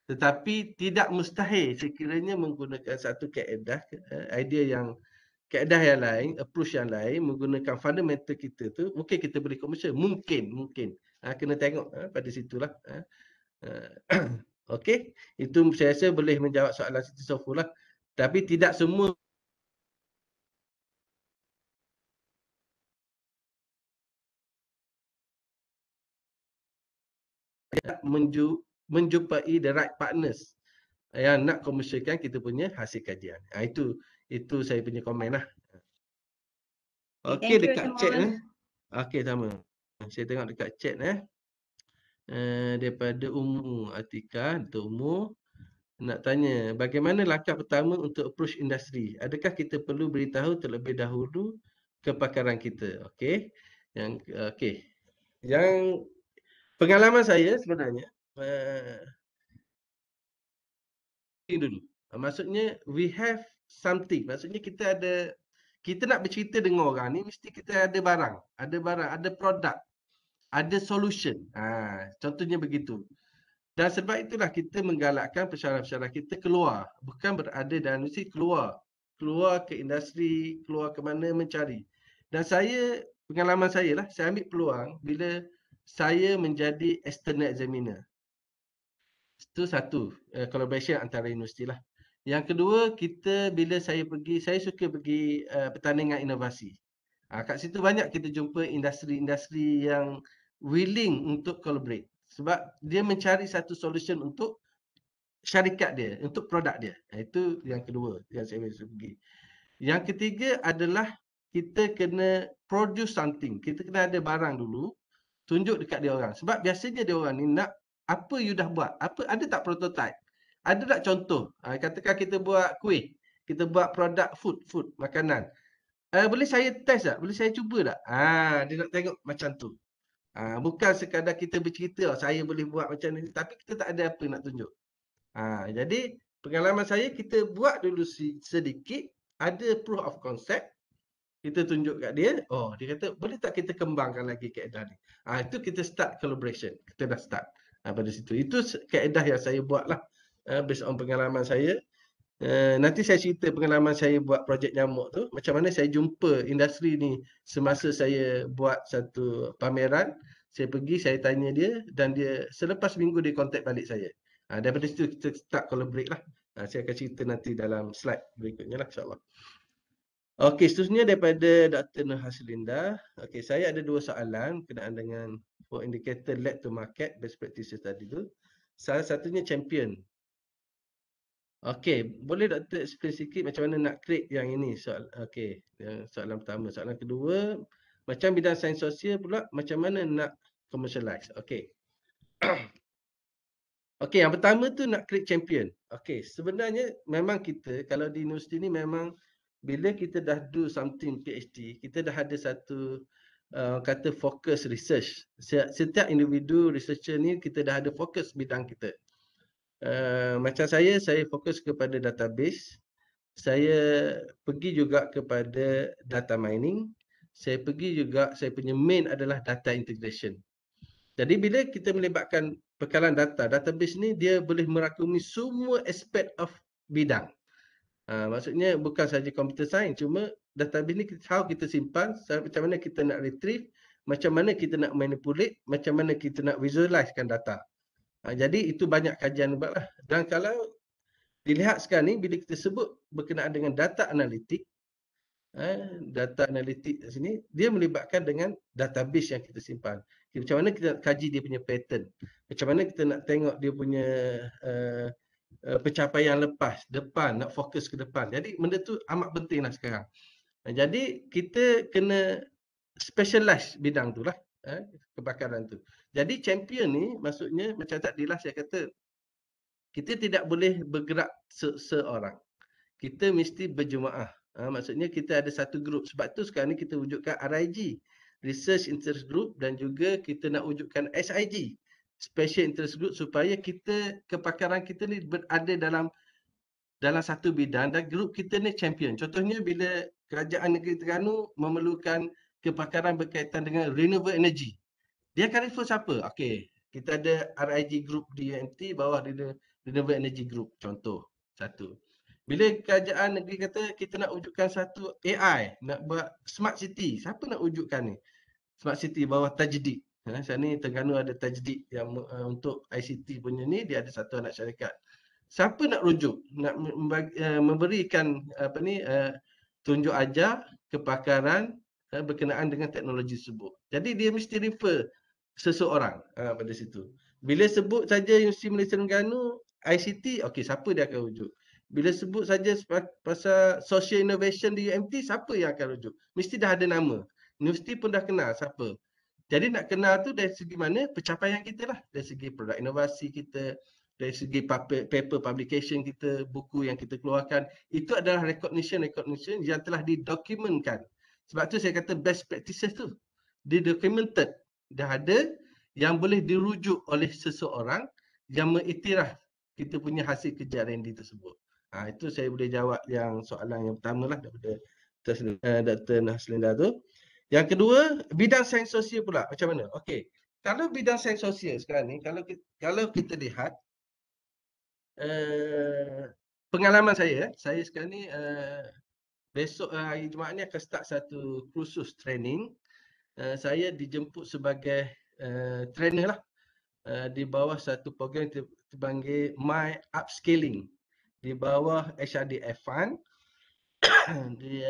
Tetapi tidak mustahil sekiranya menggunakan satu kaedah, kaedah yang lain, approach yang lain, menggunakan fundamental kita tu, mungkin kita boleh komersial. Mungkin. Kena tengok pada situlah. Okey, itu saya rasa boleh menjawab soalan Siti Sofo lah. Tapi tidak semua menjumpai the right partners yang nak komersialkan kita punya hasil kajian. Itu saya punya komen lah. Okey, dekat chat Okey, sama. Saya tengok dekat chat daripada Ummu Atika, Dato' Ummu nak tanya, bagaimana langkah pertama untuk approach industri? Adakah kita perlu beritahu terlebih dahulu kepakaran kita? Okey. Yang pengalaman saya sebenarnya dulu. Maksudnya we have something. Maksudnya kita nak bercerita dengan orang ni mesti kita ada barang, ada produk, ada solution. Contohnya begitu. Dan sebab itulah kita menggalakkan pensyarah-pensyarah kita keluar, bukan berada dalam industri, keluar ke industri, keluar ke mana mencari. Dan pengalaman saya lah, saya ambil peluang bila saya menjadi external examiner. Itu satu, collaboration antara universiti lah. Yang kedua, bila saya suka pergi pertandingan inovasi. Kat situ banyak kita jumpa industri-industri yang willing untuk collaborate. Sebab dia mencari satu solution untuk syarikat dia, untuk produk dia. Itu yang kedua yang saya pergi. Yang ketiga adalah kita kena produce something. Kita kena ada barang dulu, tunjuk dekat dia orang. Sebab biasanya dia orang ni nak apa you dah buat. Ada tak prototype? Ada tak contoh? Katakan kita buat kuih, kita buat produk food, makanan. Boleh saya test tak? Boleh saya cuba tak? Dia nak tengok macam tu. Bukan sekadar kita bercerita, saya boleh buat macam ni, tapi kita tak ada apa nak tunjuk. Jadi pengalaman saya, kita buat dulu sedikit, ada proof of concept, kita tunjuk kat dia, dia kata boleh tak kita kembangkan lagi kaedah ni. Itu kita start collaboration, kita dah start pada situ. Itu kaedah yang saya buat lah, based on pengalaman saya. Nanti saya cerita pengalaman saya buat projek nyamuk tu, macam mana saya jumpa industri ni semasa saya buat satu pameran. Saya pergi, saya tanya dia, dan dia selepas minggu dia contact balik saya. Daripada situ kita start collaborate lah. Saya akan cerita nanti dalam slide berikutnya lah, insyaAllah. Okey, seterusnya daripada Dr. Nur Haslinda. Okey, saya ada dua soalan berkenaan dengan for indicator led to market best practices tadi tu. Salah satunya champion. Okey, boleh Doktor explain sikit macam mana nak create yang ini okey, yang soalan pertama. Soalan kedua, macam bidang sains sosial pula macam mana nak commercialize. Okey. Okey, yang pertama tu nak create champion. Okey, sebenarnya memang kita kalau di universiti ni memang bila kita dah do something PhD, kita dah ada satu kata fokus research. Setiap individu researcher ni kita dah ada fokus bidang kita. Macam saya fokus kepada database. Saya pergi juga kepada data mining. Saya pergi juga, saya punya main adalah data integration. Jadi bila kita melibatkan perkalaan data, database ni dia boleh merakumi semua aspek of bidang. Maksudnya bukan saja computer science, cuma database ni how kita simpan, macam mana kita nak retrieve, macam mana kita nak manipulate, macam mana kita nak visualizekan data. Jadi itu banyak kajian buat lah. Dan kalau dilihat sekarang ni, bila kita sebut berkenaan dengan data analitik, data analitik di sini, dia melibatkan dengan database yang kita simpan. Macam mana kita nak kaji dia punya pattern. Macam mana kita nak tengok dia punya pencapaian depan, nak fokus ke depan. Jadi benda tu amat penting lah sekarang. Jadi kita kena specialize bidang tu lah, kebakaran tu. Jadi champion ni maksudnya macam tadilah saya kata, kita tidak boleh bergerak seorang. Kita mesti berjemaah. Maksudnya kita ada satu grup. Sebab tu sekarang ni kita wujudkan RIG, Research Interest Group, dan juga kita nak wujudkan SIG, Special Interest Group, supaya kita kepakaran kita ni berada dalam satu bidang dan grup kita ni champion. Contohnya bila Kerajaan Negeri Terengganu memerlukan kepakaran berkaitan dengan renewable energy, dia akan refer siapa? Okey, kita ada RIG Group di UMT, bawah Renewable Energy Group, contoh satu. Bila kerajaan negeri kata kita nak wujudkan satu AI, nak buat smart city, siapa nak wujudkan ni? Smart city bawah Tajdik. Sekarang ni Terengganu ada Tajdik yang untuk ICT punya ni, dia ada satu anak syarikat. Siapa nak rujuk? Nak memberikan tunjuk ajar kepakaran berkenaan dengan teknologi tersebut. Jadi dia mesti refer seseorang pada situ. Bila sebut saja Universiti Malaysia Terengganu ICT, okey, siapa dia akan rujuk? Bila sebut saja pasal social innovation di UMT, siapa yang akan rujuk? Mesti dah ada nama. Universiti pun dah kenal siapa. Jadi nak kenal tu dari segi mana? Pencapaian kita lah. Dari segi produk inovasi kita, dari segi paper publication kita, buku yang kita keluarkan. Itu adalah recognition yang telah didokumentkan. Sebab tu saya kata best practices tu didocumented. Dah ada yang boleh dirujuk oleh seseorang yang mengiktiraf kita punya hasil kerja R&D tersebut. Itu saya boleh jawab yang soalan yang pertama lah daripada Dr. Naslinda tu. Yang kedua, bidang sains sosial pula macam mana? Okey. Kalau bidang sains sosial sekarang ni, kalau kita lihat pengalaman saya sekarang ni besok hari Jumaat ni akan start satu kursus training. Saya dijemput sebagai trainer lah di bawah satu program yang dipanggil My Upscaling di bawah HRDF Fund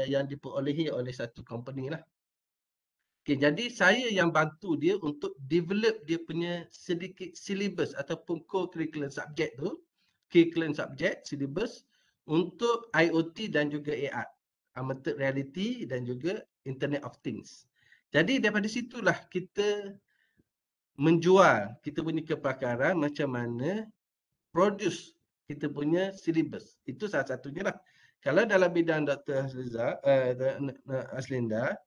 yang diperolehi oleh satu company lah. Okay, jadi saya yang bantu dia untuk develop dia punya sedikit syllabus ataupun co-curriculum subject tu, curriculum subject, syllabus untuk IoT dan juga AR, augmented reality dan juga Internet of Things. Jadi daripada situlah kita menjual kita punya kepakaran macam mana produce kita punya syllabus. Itu salah satunya lah. Kalau dalam bidang Dr. Aslinda,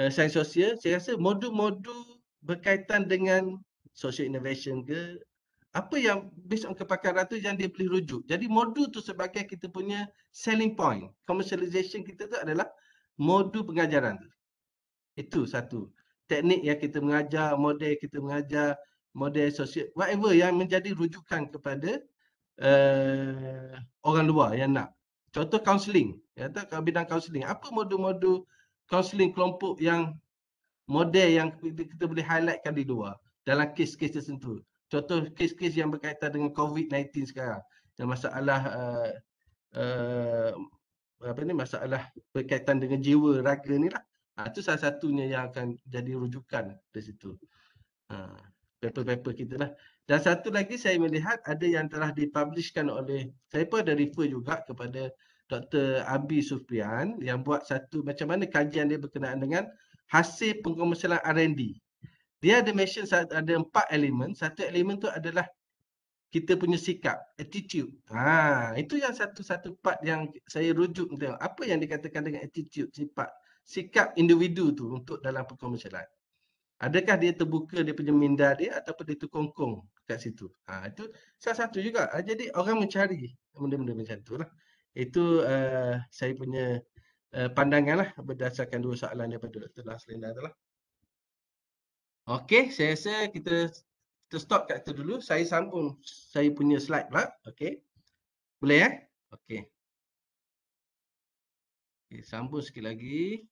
sains sosial, saya rasa modul-modul berkaitan dengan social innovation ke, apa yang based on kepakaran tu yang dia boleh rujuk. Jadi modul tu sebagai kita punya selling point. Commercialization kita tu adalah modul pengajaran tu. Itu satu. Teknik yang kita mengajar, model kita mengajar, model sosial, whatever yang menjadi rujukan kepada orang luar yang nak. Contoh counselling. Kalau bidang counselling, apa modul-modul counselling kelompok yang model yang kita boleh highlightkan di luar dalam kes-kes tertentu. Contoh kes-kes yang berkaitan dengan COVID-19 sekarang. Yang masalah masalah berkaitan dengan jiwa raga ni lah. Itu salah satunya yang akan jadi rujukan di situ. paper-paper kita lah. Dan satu lagi saya melihat ada yang telah dipublishkan oleh, saya pun ada refer juga kepada Dr. Abi Sufian yang buat satu macam mana kajian dia berkenaan dengan hasil pengomersialan R&D. Dia ada mention ada 4 elemen. Satu elemen tu adalah kita punya sikap, attitude. Itu yang satu part yang saya rujuk tengok. Apa yang dikatakan dengan attitude, sikap individu tu untuk dalam pengomersialan. Adakah dia terbuka dia punya minda dia ataupun dia terkongkong kat situ. Itu salah satu juga. Jadi orang mencari benda-benda macam tu lah. Itu saya punya pandangan lah berdasarkan dua soalan daripada Dr. Laslinda tu lah. Okey, saya rasa kita stop kat situ dulu. Saya sambung saya punya slide pula. Okey. Boleh Okey. Okay, sambung sikit lagi.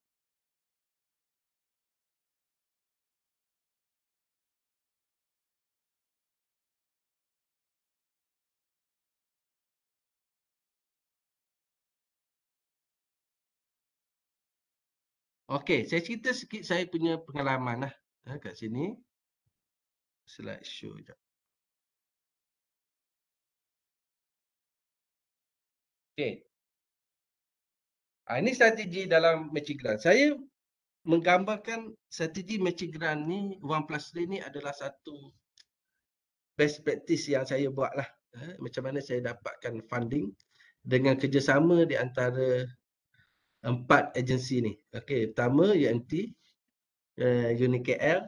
Okey, saya cerita sikit saya punya pengalaman lah kat sini. Slide show jap. Okey. Ini strategi dalam matching grant. Saya menggambarkan strategi matching grant ni, 1+3 ni adalah satu best practice yang saya buat lah. Macam mana saya dapatkan funding dengan kerjasama di antara 4 agensi ni. Okey, pertama UMT, UniKL,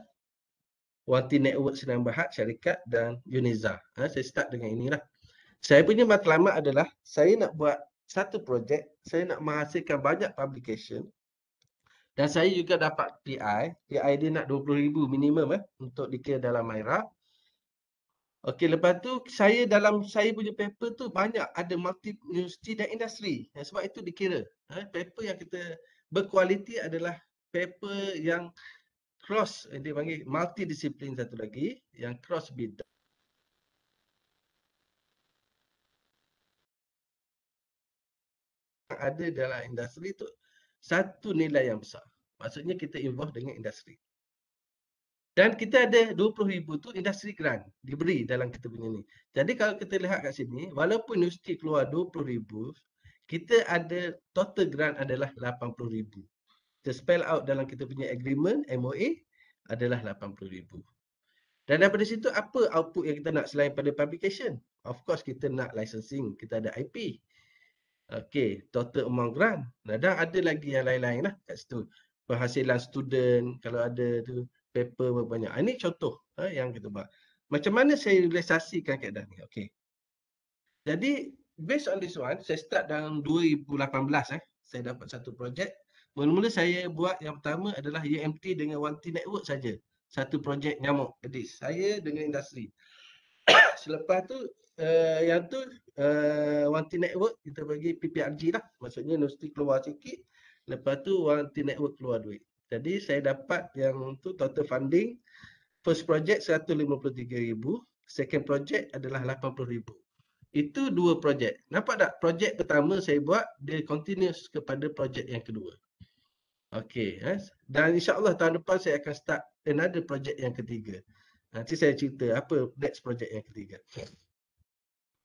Wanti Network Senang Berhad Syarikat dan Uniza. Saya start dengan inilah. Saya punya matlamat adalah saya nak buat satu projek, saya nak menghasilkan banyak publication dan saya juga dapat PI. PI dia nak 20,000 minimum untuk dikira dalam MyRA. Okey, lepas tu saya dalam saya punya paper tu banyak ada multi university dan industri. Sebab itu dikira. Paper yang kita berkualiti adalah paper yang cross, dia panggil multidisiplin satu lagi, yang cross bidang. Ada dalam industri tu satu nilai yang besar. Maksudnya kita involve dengan industri. Dan kita ada 20,000 tu industri grant diberi dalam kita punya ni. Jadi kalau kita lihat kat sini, walaupun universiti keluar 20,000, kita ada total grant adalah 80,000. Kita spell out dalam kita punya agreement, MOA adalah 80,000. Dan daripada situ apa output yang kita nak selain pada publication? Of course kita nak licensing, kita ada IP. Okey, total amount grant. Dan ada lagi yang lain-lain lah kat situ. Penghasilan student, kalau ada tu paper berapa banyak. Ini contoh yang kita buat. Macam mana saya realisasikan keadaan ni? Okey. Jadi based on this one, saya start dalam 2018 saya dapat satu projek. Mula-mula saya buat yang pertama adalah UMT dengan Wanti Network saja. Satu projek nyamuk edis. Saya dengan industri. Selepas tu yang tu Wanti Network kita bagi PPRG lah. Maksudnya universiti keluar sikit. Lepas tu Wanti Network keluar duit. Jadi saya dapat yang tu total funding. First project 153,000. Second project adalah 80,000. Itu dua projek. Nampak tak? Projek pertama saya buat, dia continuous kepada projek yang kedua. Okey. Dan insyaAllah tahun depan saya akan start another projek yang ketiga. Nanti saya cerita apa next projek yang ketiga.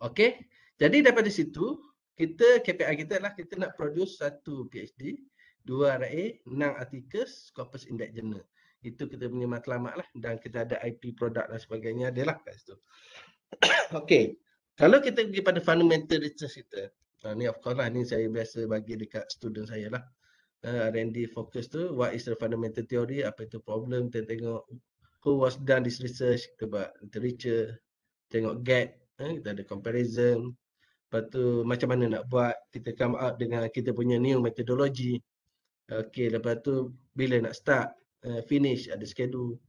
Okey. Jadi daripada situ, KPI kita adalah kita nak produce satu PhD, 2 RA, 6 artikel, Scopus Index Journal. Itu kita punya matlamat lah. Dan kita ada IP produk dan sebagainya. Adalah kat situ. Okey. Kalau kita pergi pada fundamental research kita, ni of course lah, ni saya biasa bagi dekat student saya lah. R&D focus tu, what is the fundamental theory, apa itu problem, kita tengok who was done this research, kita buat literature, tengok gap, kita ada comparison, lepas tu macam mana nak buat, kita come up dengan kita punya new methodology. Okey, lepas tu bila nak start, finish, ada schedule,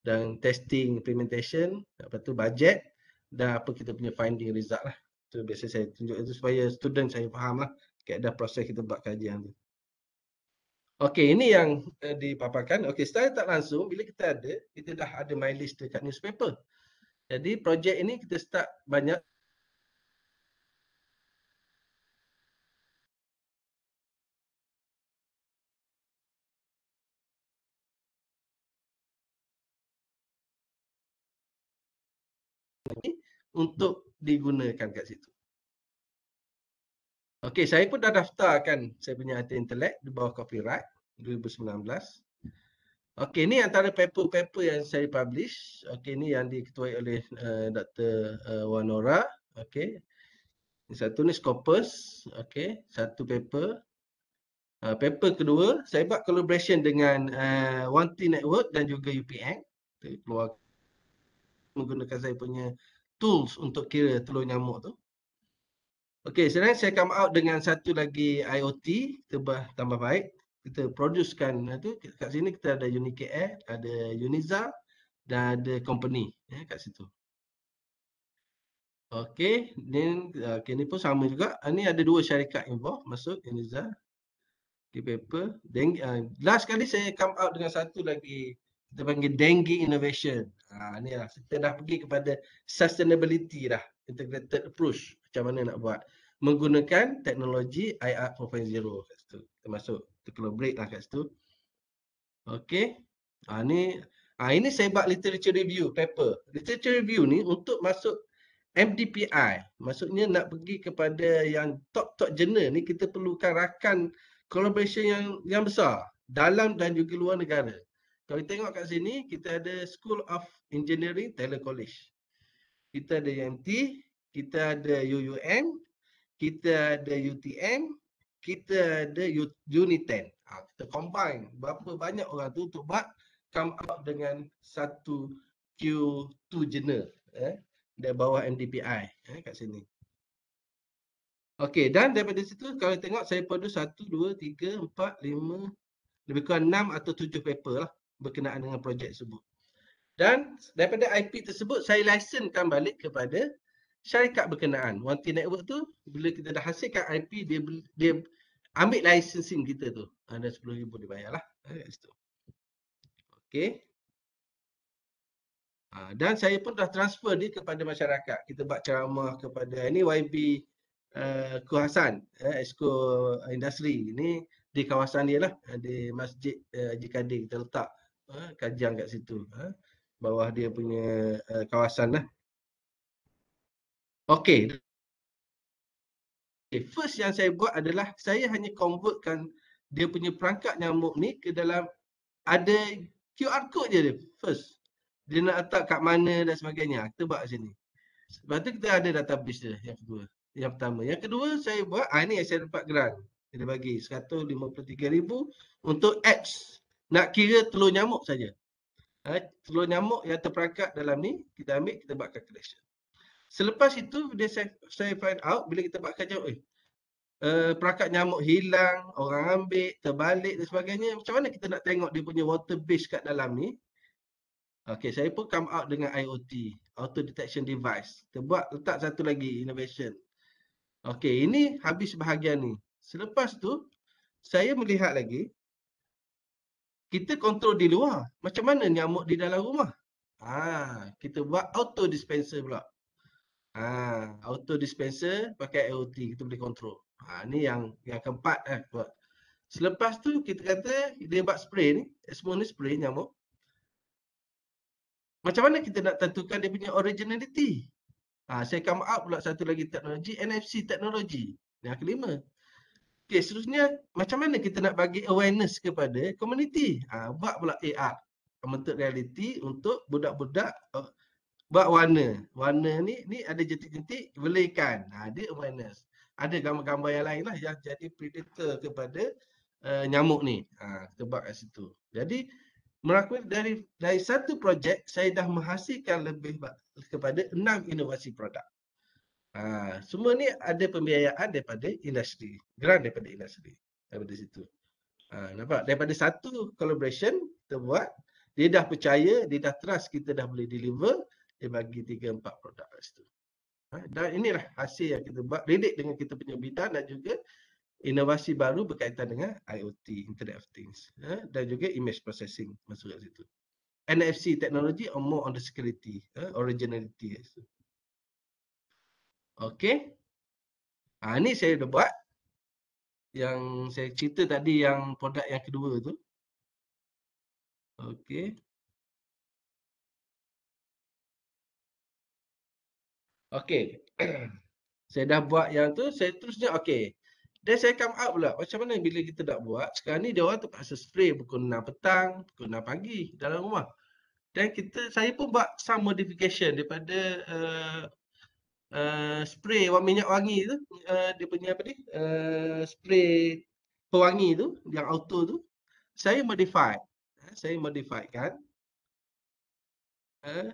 dan testing, implementation, lepas tu budget, dan apa kita punya finding result lah. Itu biasa saya tunjuk itu supaya student saya faham lah keadaan proses kita buat kajian tu. Okey, ini yang dipaparkan. Okey, secara tak langsung bila kita dah ada my list dekat newspaper. Jadi projek ini kita start banyak untuk digunakan kat situ. Okey, saya pun dah daftarkan saya punya arti intelek di bawah copyright 2019. Okey, ni antara paper-paper yang saya publish. Okey, ni yang diketuai oleh Dr. Wanora. Okey. Satu ni Scopus. Okey, satu paper. Paper kedua, saya buat collaboration dengan One T Network dan juga UPN. Kita keluar menggunakan saya punya tools untuk kira telur nyamuk tu. Okey, sekarang saya come out dengan satu lagi IoT, tambah baik. Kita producekan tu kat sini kita ada UniKL, ada Uniza dan ada company kat situ. Okey, then ni pun sama juga. Ni ada dua syarikat involved masuk Uniza. Di paper. Last kali saya come out dengan satu lagi, kita panggil Dengue Innovation. Ni lah, kita dah pergi kepada sustainability dah, integrated approach, macam mana nak buat. Menggunakan teknologi IR 4.0 kat situ. Kita masuk, kita collaborate lah kat situ. Okey. Ini saya buat literature review paper. Literature review ni untuk masuk MDPI. Maksudnya nak pergi kepada yang top-top journal ni, kita perlukan rakan collaboration yang besar dalam dan juga luar negara. Kalau kita tengok kat sini, kita ada School of Engineering, Taylor College. Kita ada UMT, kita ada UUM, kita ada UTM, kita ada Uniten. Kita combine berapa banyak orang tu untuk buat come out dengan satu Q2 journal dari bawah MDPI kat sini. Okey, dan daripada situ kalau tengok saya produce 1, 2, 3, 4, 5, lebih kurang 6 atau 7 paper lah berkenaan dengan projek tersebut. Dan daripada IP tersebut saya licensekan balik kepada syarikat berkenaan. One T Network tu bila kita dah hasilkan IP, dia ambil licensing kita tu. Ada 10,000 dia bayar lah. Okey. Dan saya pun dah transfer dia kepada masyarakat. Kita buat ceramah kepada ini YB Kuhasan, Esko Industri. Ini di kawasan dia lah, di Masjid Haji Kadir kita letak kajian kat situ. Bawah dia punya kawasan lah. Okey. First yang saya buat adalah saya hanya convertkan dia punya perangkap nyamuk ni ke dalam ada QR code je dia first. Dia nak letak kat mana dan sebagainya. Kita buat kat sini. Lepas tu kita ada database dia yang kedua. Yang pertama. Yang kedua saya buat, ini yang saya dapat grant. Dia bagi 153,000 untuk apps. Nak kira telur nyamuk saja. Telur nyamuk yang terperangkap dalam ni, kita ambil, kita buat calculation. Selepas itu, saya find out, bila kita buat kajian, perangkap nyamuk hilang, orang ambil, terbalik dan sebagainya. Macam mana kita nak tengok dia punya water base kat dalam ni? Okey, saya pun come out dengan IoT, Auto Detection Device. Kita buat, letak satu lagi, innovation. Okey, ini habis bahagian ni. Selepas tu, saya melihat lagi, kita kontrol di luar. Macam mana nyamuk di dalam rumah? Kita buat auto dispenser pula. Auto dispenser pakai IoT, kita boleh kontrol. Ni yang keempat buat. Selepas tu, kita kata, dia buat spray ni, semua ni spray nyamuk. Macam mana kita nak tentukan dia punya originality? Saya come out pula satu lagi teknologi, NFC teknologi. Yang kelima. Okey, seterusnya macam mana kita nak bagi awareness kepada community? Buat pula AR, augmented reality untuk budak-budak buat warna. Warna ni ada jentik-jentik belikan. Dia awareness. Ada gambar-gambar yang lain lah yang jadi predator kepada nyamuk ni. Kita buat kat situ. Jadi merakui dari satu projek saya dah menghasilkan lebih kepada 6 inovasi produk. Semua ni ada pembiayaan daripada industri, grant daripada industri daripada situ. Nampak daripada satu collaboration kita buat, dia dah percaya, dia dah trust kita dah boleh deliver, dia bagi 3-4 produk kat situ. Dan inilah hasil yang kita buat relate dengan kita punya bidang dan juga inovasi baru berkaitan dengan IoT, Internet of Things, dan juga image processing masuk kat situ. NFC technology or more on the security, originality. Okey. Ni saya dah buat. Yang saya cerita tadi yang produk yang kedua tu. Okey. Okey. Saya dah buat yang tu, saya terusnya okey. Dan saya come out pula, macam mana bila kita nak buat, sekarang ni dia orang terpaksa spray pukul 6 petang, pukul 6 pagi dalam rumah. Dan saya pun buat some modification daripada spray minyak wangi tu, dia punya apa ni, spray pewangi tu, yang auto tu, saya modify. Saya modifikan.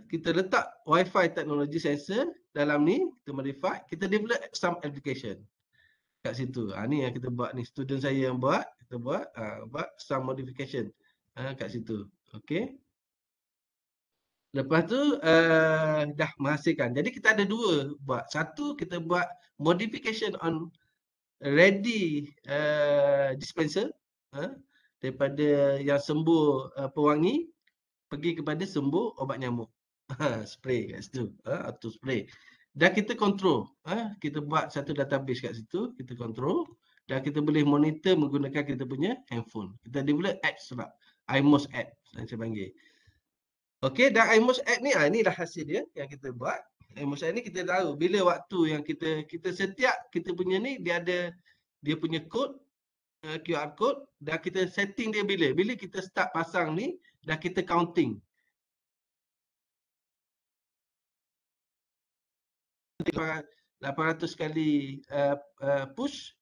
Kita letak Wi-Fi teknologi sensor dalam ni, kita modify, kita develop some application kat situ. Ni yang kita buat ni, student saya yang buat, kita buat some modification kat situ. Okey. Lepas tu dah menghasilkan. Jadi kita ada dua buat. Satu kita buat modification on ready dispenser daripada yang sembuh pewangi pergi kepada sembuh obat nyamuk. Spray kat situ, auto spray. Dan kita control, kita buat satu database kat situ, kita control dan kita boleh monitor menggunakan kita punya handphone. Kita develop apps pula, iMOS app saya panggil. Okey, dan iMOS app ni inilah hasil dia yang kita buat. iMOS app ni kita tahu bila waktu yang kita setiap kita punya ni dia ada dia punya code, QR code, dan kita setting dia bila kita start pasang ni dan kita counting. 800 kali push,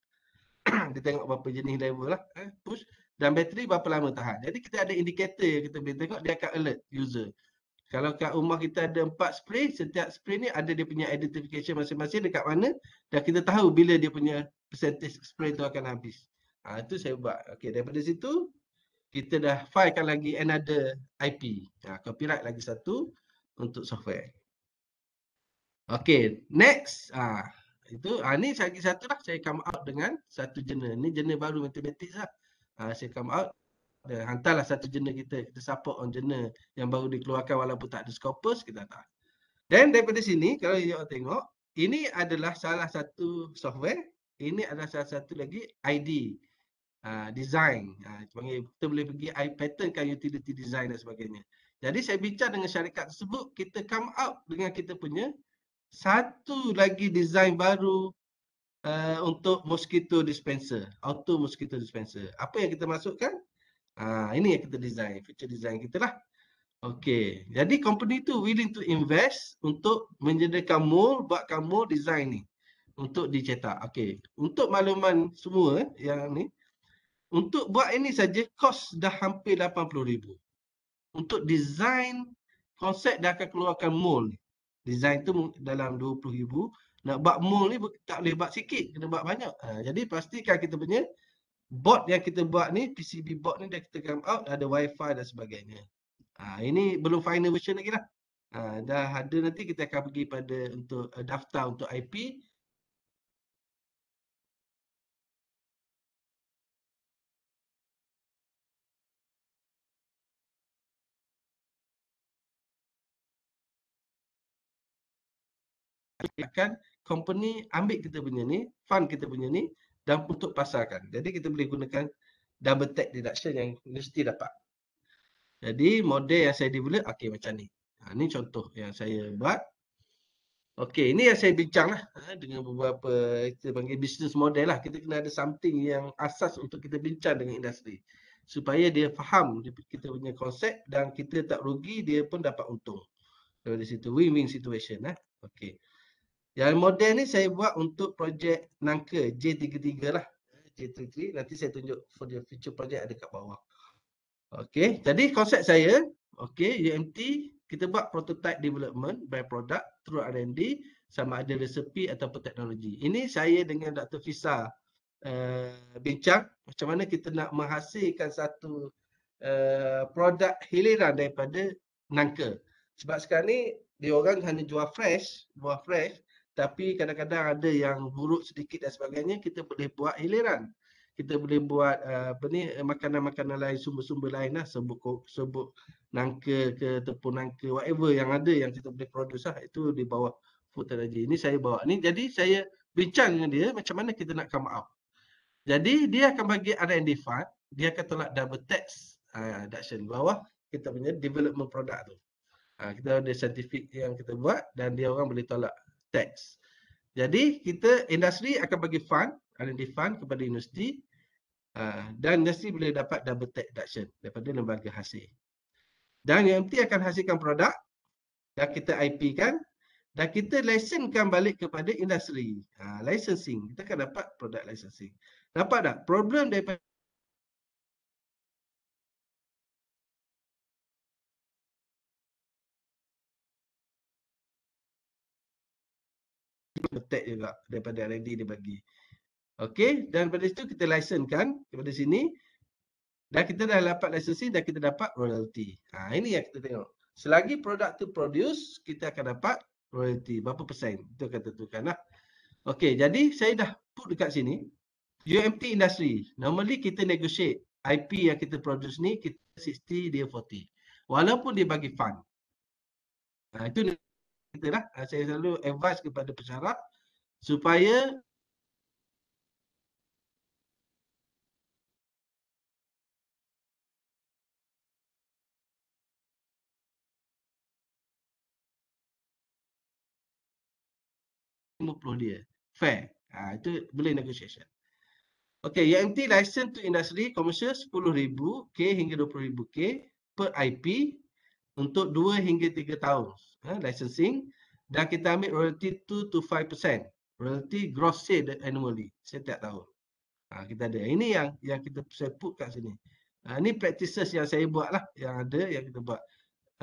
dia tengok berapa jenis level lah, push, dan bateri berapa lama tahan. Jadi kita ada indikator yang kita boleh tengok, dia akan alert user. Kalau kat rumah kita ada 4 spray, setiap spray ni ada dia punya identification masing-masing dekat mana, dan kita tahu bila dia punya percentage spray tu akan habis. Itu saya buat. Okey, daripada situ kita dah filekan lagi another IP. Copyright lagi satu untuk software. Okey, next. Ni lagi satu lah, saya come out dengan satu jurnal. Ni jurnal baru mathematics lah. Saya come out dan hantarlah satu jurnal kita support on jurnal yang baru dikeluarkan walaupun tak ada Scopus, kita hantar. Dan daripada sini, kalau you tengok, ini adalah salah satu software, ini adalah salah satu lagi ID, design. Kita boleh pergi patternkan utility design dan sebagainya. Jadi saya bincang dengan syarikat tersebut, kita come out dengan kita punya satu lagi design baru untuk mosquito dispenser, auto mosquito dispenser. Apa yang kita masukkan? Ini yang kita design, feature design kita lah. Okey, jadi company tu willing to invest untuk menyediakan mold, buatkan mold design ni untuk dicetak. Okey, untuk makluman semua yang ni, untuk buat ini saja kos dah hampir 80,000. Untuk design konsep dah akan keluarkan mold ni. Design tu dalam 20,000. Nak buat mold ni tak boleh buat sikit, kena buat banyak. Jadi pastikan kita punya board yang kita buat ni, PCB board ni dah kita come out, ada Wi-Fi dan sebagainya. Ini belum final version lagi lah. Dah ada, nanti kita akan pergi pada untuk daftar untuk IP. Akan company ambil kita punya ni, fund kita punya ni, dan untuk pasarkan. Jadi kita boleh gunakan double tax deduction yang mesti dapat. Jadi model yang saya develop, okey macam ni. Ni contoh yang saya buat. Okey, ini yang saya bincang lah dengan beberapa, kita panggil business model lah. Kita kena ada something yang asas untuk kita bincang dengan industri. Supaya dia faham kita punya konsep dan kita tak rugi, dia pun dapat untung. Dari situ, win-win situation. Okey. Yang model ni saya buat untuk projek nangka J33 lah. J33, nanti saya tunjuk for the future project ada kat bawah. Okey, jadi konsep saya, okey, UMT, kita buat prototype development by product through R&D, sama ada resepi ataupun teknologi. Ini saya dengan Dr. Fisa bincang macam mana kita nak menghasilkan satu produk hiliran daripada nangka. Sebab sekarang ni dia orang hanya jual fresh, buah fresh, tapi kadang-kadang ada yang buruk sedikit dan sebagainya, kita boleh buat hiliran. Kita boleh buat makanan-makanan lain, sumber-sumber lain lah, serbuk nangka ke, tepung nangka, whatever yang ada yang kita boleh produce lah, itu di bawah food technology. Ini saya bawa ni, jadi saya bincang dengan dia macam mana kita nak come out. Jadi dia akan bagi R&D fund, dia akan tolak double tax deduction bawah kita punya development product tu. Kita ada scientific yang kita buat dan dia orang boleh tolak tax. Jadi kita industri akan bagi fund, R&D fund kepada universiti, dan industri boleh dapat double tax deduction daripada lembaga hasil. Dan UMT akan hasilkan produk dan kita IP kan, dan kita lisenkan balik kepada industri. Licensing, kita akan dapat produk licensing. Nampak tak? Problem daripada tax juga daripada R&D dia bagi. Okey, dan pada situ kita lisenkan kepada sini, dan kita dah dapat licensing dan kita dapat royalty. Ini yang kita tengok. Selagi produk tu produce, kita akan dapat royalty. Berapa persen? Itu akan tentukan lah. Okey, jadi saya dah put dekat sini. UMT industry. Normally kita negotiate IP yang kita produce ni, kita 60, dia 40. Walaupun dia bagi fund. Itu kita lah. Saya selalu advise kepada pesarah supaya dia fair. Itu boleh negotiation. Okey, UMT license to industry commercial 10,000 K hingga 20,000 K per IP untuk 2 hingga 3 tahun. Licensing, dan kita ambil royalty 2 to 5%. Royalty gross sale annually setiap tahun. Kita ada. Ini yang kita saya put kat sini. Ini practices yang saya buat lah, yang ada yang kita buat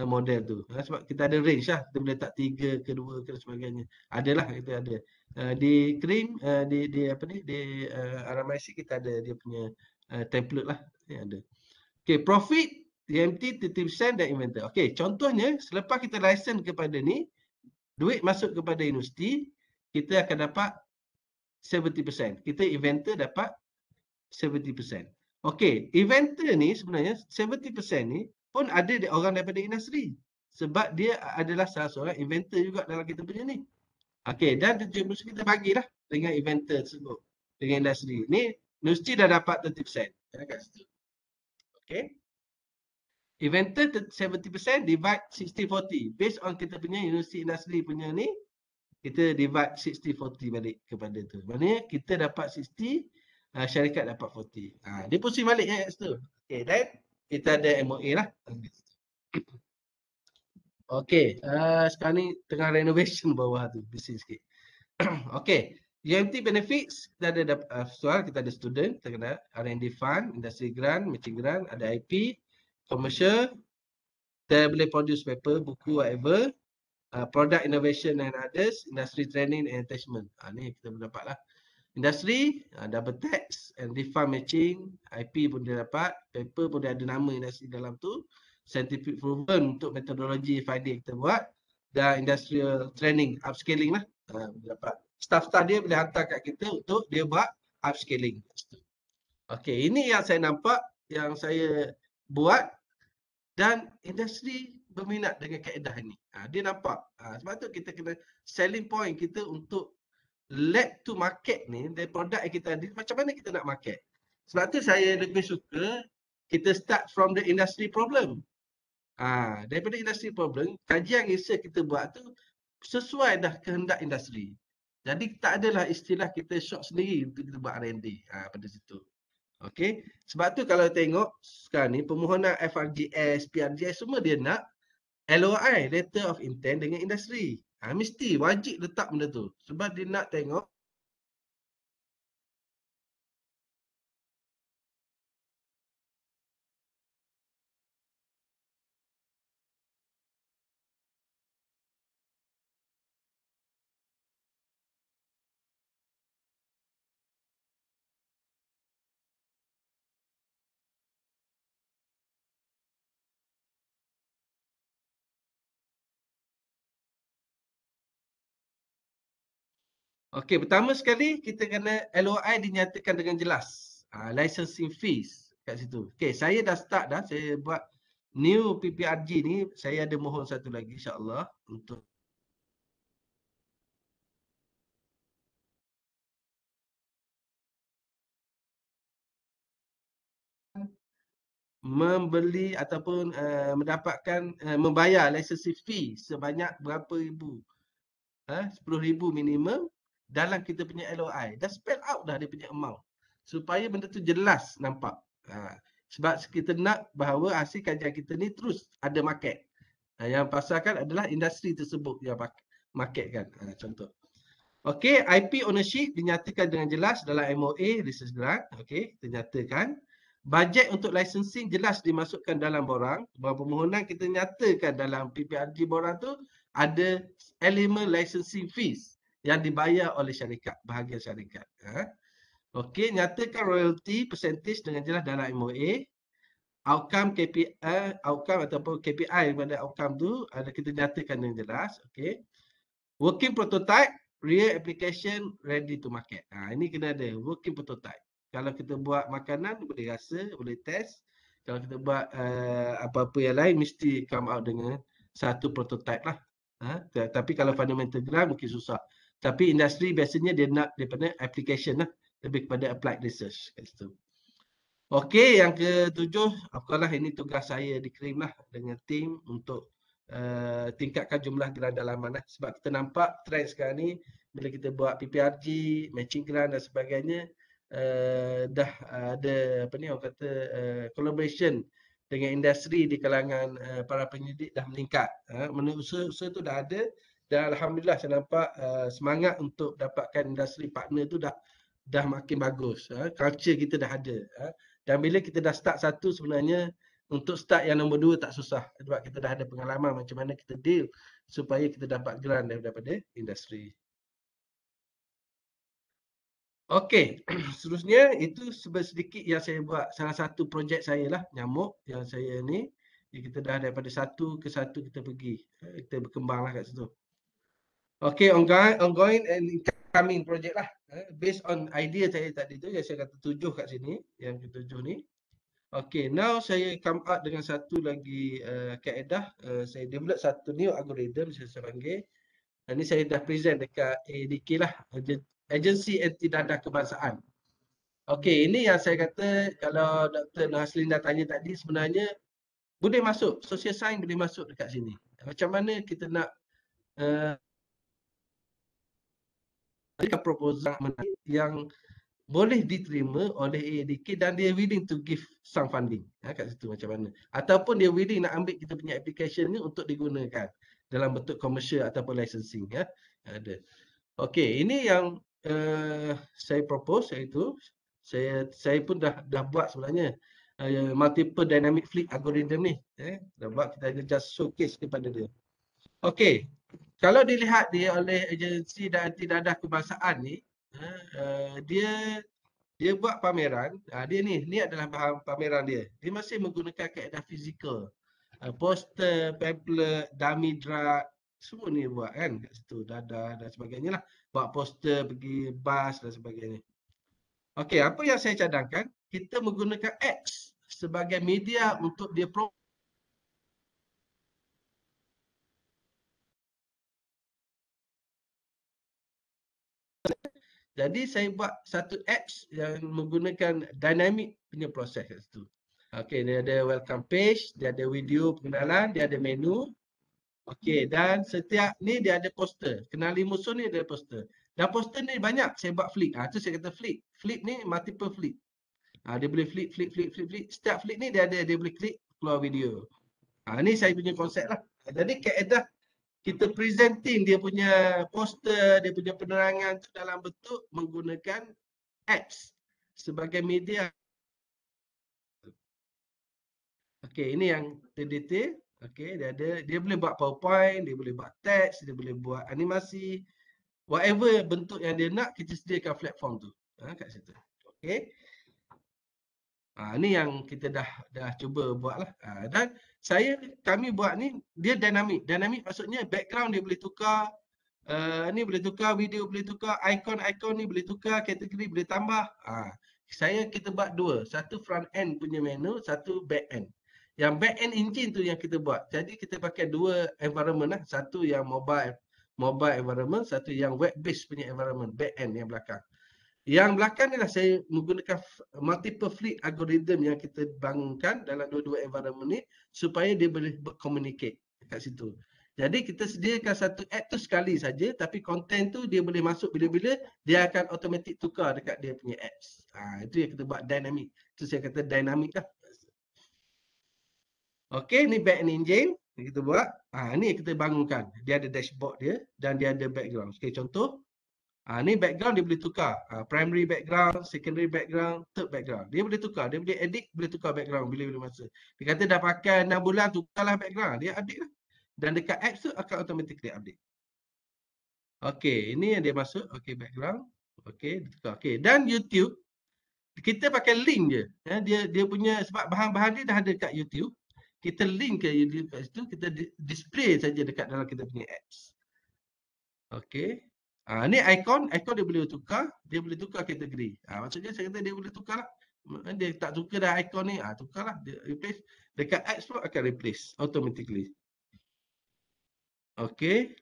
model tu. Sebab kita ada range lah, kita boleh tak 3 ke 2 ke sebagainya. Adalah kita ada. Di cream, di apa ni, di RMIC kita ada dia punya template lah yang ada. Okay, profit UMT 30% dan inventor. Okay, contohnya selepas kita license kepada ni, duit masuk kepada universiti, kita akan dapat 70%. Kita inventor dapat 70%. Okey, inventor ni sebenarnya 70% ni pun ada orang daripada industri. Sebab dia adalah salah seorang inventor juga dalam kita punya ni. Okey, dan 70% kita bagilah dengan inventor tersebut. Dengan industri. Ni universiti dah dapat 30%. Okey. Inventor 70% divide 60-40. Based on kita punya universiti industri punya ni, kita divide 60-40 balik kepada tu. Maknanya kita dapat 60, syarikat dapat 40. Dia pusing balik kat situ. Okay, dan kita ada MOA lah. Okay, sekarang ni tengah renovation bawah tu, bising sikit. Okay, UMT benefits, kita ada soal, kita ada student, kita kena R&D fund, industry grant, matching grant, ada IP, commercial, kita boleh produce paper, buku, whatever, product innovation and others, industry training and attachment. Ni kita boleh dapat lah. Industri, double tax, and fund matching, IP pun dia dapat, paper pun dia ada nama industri dalam tu, scientific proven untuk metodologi finding kita buat, dan industrial training, upscaling lah, dapat. Staff-staff dia boleh hantar kat kita untuk dia buat upscaling. Okey, ini yang saya nampak, yang saya buat, dan industri berminat dengan kaedah ini. Dia nampak. Sebab tu kita kena selling point kita untuk led to market ni, dari produk yang kita ada, macam mana kita nak market. Sebab tu saya lebih suka kita start from the industry problem. Daripada industry problem, kajian research kita buat tu sesuai dah kehendak industri. Jadi tak adalah istilah kita shot sendiri untuk kita buat R&D pada situ. Okey, sebab tu kalau tengok sekarang ni permohonan FRGS, PRGS semua dia nak LOI, letter of intent dengan industri. Mesti wajib letak benda tu. Sebab dia nak tengok okey, pertama sekali kita kena LOI dinyatakan dengan jelas. Licensing fees kat situ. Okey, saya dah start dah. Saya buat new PPRG ni. Saya ada mohon satu lagi insya-Allah untuk membeli ataupun mendapatkan membayar licensing fee sebanyak berapa ribu 10,000 minimum dalam kita punya LOI. Dah spell out dah dia punya amount. Supaya benda tu jelas nampak. Sebab kita nak bahawa hasil kajian kita ni terus ada market. Yang pasarkan adalah industri tersebut yang market kan. Contoh. Okey, IP ownership dinyatakan dengan jelas dalam MOA research grant. Okey, dinyatakan. Bajet untuk licensing jelas dimasukkan dalam borang. Bahawa permohonan kita nyatakan dalam PPRG borang tu ada elemen licensing fees yang dibayar oleh syarikat, bahagian syarikat. Okey, nyatakan royalty percentage dengan jelas dalam MOA. Outcome KPI, outcome ataupun KPI pada outcome tu ada kita nyatakan dengan jelas. Okey. Working prototype, real application, ready to market. Ini kena ada working prototype. Kalau kita buat makanan boleh rasa, boleh test. Kalau kita buat apa-apa yang lain mesti come out dengan satu prototype lah. Tapi kalau fundamental grant mungkin susah. Tapi industri biasanya dia nak daripada application lah, lebih kepada applied research kat situ. Okey, yang ketujuh, apalah ini tugas saya di KRIM lah dengan tim untuk tingkatkan jumlah grant dalaman lah. Sebab kita nampak trend sekarang ni bila kita buat PPRG, matching grant dan sebagainya, dah ada apa ni orang kata collaboration dengan industri di kalangan para penyelidik dah meningkat. Menurut usaha tu dah ada dan alhamdulillah saya nampak semangat untuk dapatkan industri partner tu dah makin bagus. Culture kita dah ada. Dan bila kita dah start satu sebenarnya untuk start yang nombor 2 tak susah. Sebab kita dah ada pengalaman macam mana kita deal supaya kita dapat grant daripada industri. Okey, seterusnya itu sedikit yang saya buat. Salah satu projek saya lah, nyamuk yang saya ni. Kita dah daripada satu ke satu kita pergi. Kita berkembang lah kat situ. Okey, ongoing and incoming project lah. Based on idea saya tadi tu, yang saya kata 7 kat sini. Yang ke-7 ni. Okey, now saya come out dengan satu lagi kaedah. Saya develop satu new algorithm, saya panggil. Ini saya dah present dekat ADK lah. Agensi Anti Dadah Kebangsaan. Okey, ini yang saya kata kalau Dr. Nur Haslin dah tanya tadi sebenarnya boleh masuk, social science boleh masuk dekat sini. Macam mana kita nak proposal yang boleh diterima oleh ADK dan dia willing to give some funding kat situ macam mana. Ataupun dia willing nak ambil kita punya application ni untuk digunakan dalam bentuk commercial ataupun licensing ada. Okey, ini yang saya propose iaitu saya pun dah buat sebenarnya multiple dynamic fleet algorithm ni. Dah buat, kita just showcase kepada dia. Okey, kalau dilihat dia oleh agensi dan anti dadah kebangsaan ni, dia buat pameran. Dia ni adalah bahan pameran dia. Dia masih menggunakan kaedah fizikal. Poster, pamphlet, dummy drug, semua ni buat kan kat situ, dadah dan sebagainya lah. Buat poster, pergi bas dan sebagainya. Okey, apa yang saya cadangkan, kita menggunakan X sebagai media untuk dia Jadi saya buat satu apps yang menggunakan dynamic punya proses kat situ. Okey, dia ada welcome page, dia ada video pengenalan, dia ada menu. Okey, dan setiap ni dia ada poster. Kenali musuh ni ada poster. Dan poster ni banyak saya buat flip. Tu saya kata flip. Flip ni multiple flip. Dia boleh flip. Setiap flip ni dia boleh klik keluar video. Ni saya punya konsep lah. Jadi kaedah kita presenting dia punya poster, dia punya penerangan tu dalam bentuk menggunakan apps sebagai media. Okey, ini yang detail. Okey, dia boleh buat PowerPoint, dia boleh buat teks, dia boleh buat animasi. Whatever bentuk yang dia nak, kita sediakan platform tu. Kat situ. Okey. Ni yang kita dah cuba buat lah. Dan kami buat ni, dia dynamic. Dynamic maksudnya background dia boleh tukar. Ni boleh tukar, video boleh tukar, ikon-ikon ni boleh tukar, kategori boleh tambah. Kita buat dua. Satu front end punya menu, satu back end. Yang back end engine tu yang kita buat. Jadi kita pakai dua environment lah. Satu yang mobile environment, satu yang web based punya environment, back end yang belakang. Yang belakang ni lah saya menggunakan multiple fleet algorithm yang kita bangunkan dalam dua-dua environment ni supaya dia boleh bercommunicate kat situ. Jadi kita sediakan satu app tu sekali saja, tapi konten tu dia boleh masuk bila-bila, dia akan automatic tukar dekat dia punya apps. Itu yang kita buat dynamic. Itu saya kata dynamic lah. Okey, ni back engine yang kita buat. Ni kita bangunkan. Dia ada dashboard dia dan dia ada background. Okey, contoh. Ni background dia boleh tukar. Primary background, secondary background, third background. Dia boleh tukar. Dia boleh edit, boleh tukar background bila-bila masa. Dia kata dah pakai 6 bulan, tukarlah background. Dia update lah. Dan dekat apps tu akan automatically update. Okey, ini yang dia masuk. Okey, background. Okey, tukar. Okey, dan YouTube kita pakai link je. Dia punya sebab bahan-bahan dia dah ada kat YouTube. Kita link ke YouTube kat situ, kita display saja dekat dalam kita punya apps. Okey. Ni ikon dia boleh tukar kategori. Maksudnya saya kata dia boleh tukar lah. Dia tak suka dah ikon ni, tukarlah, dia replace. Dekat apps pun akan replace automatically. Okey.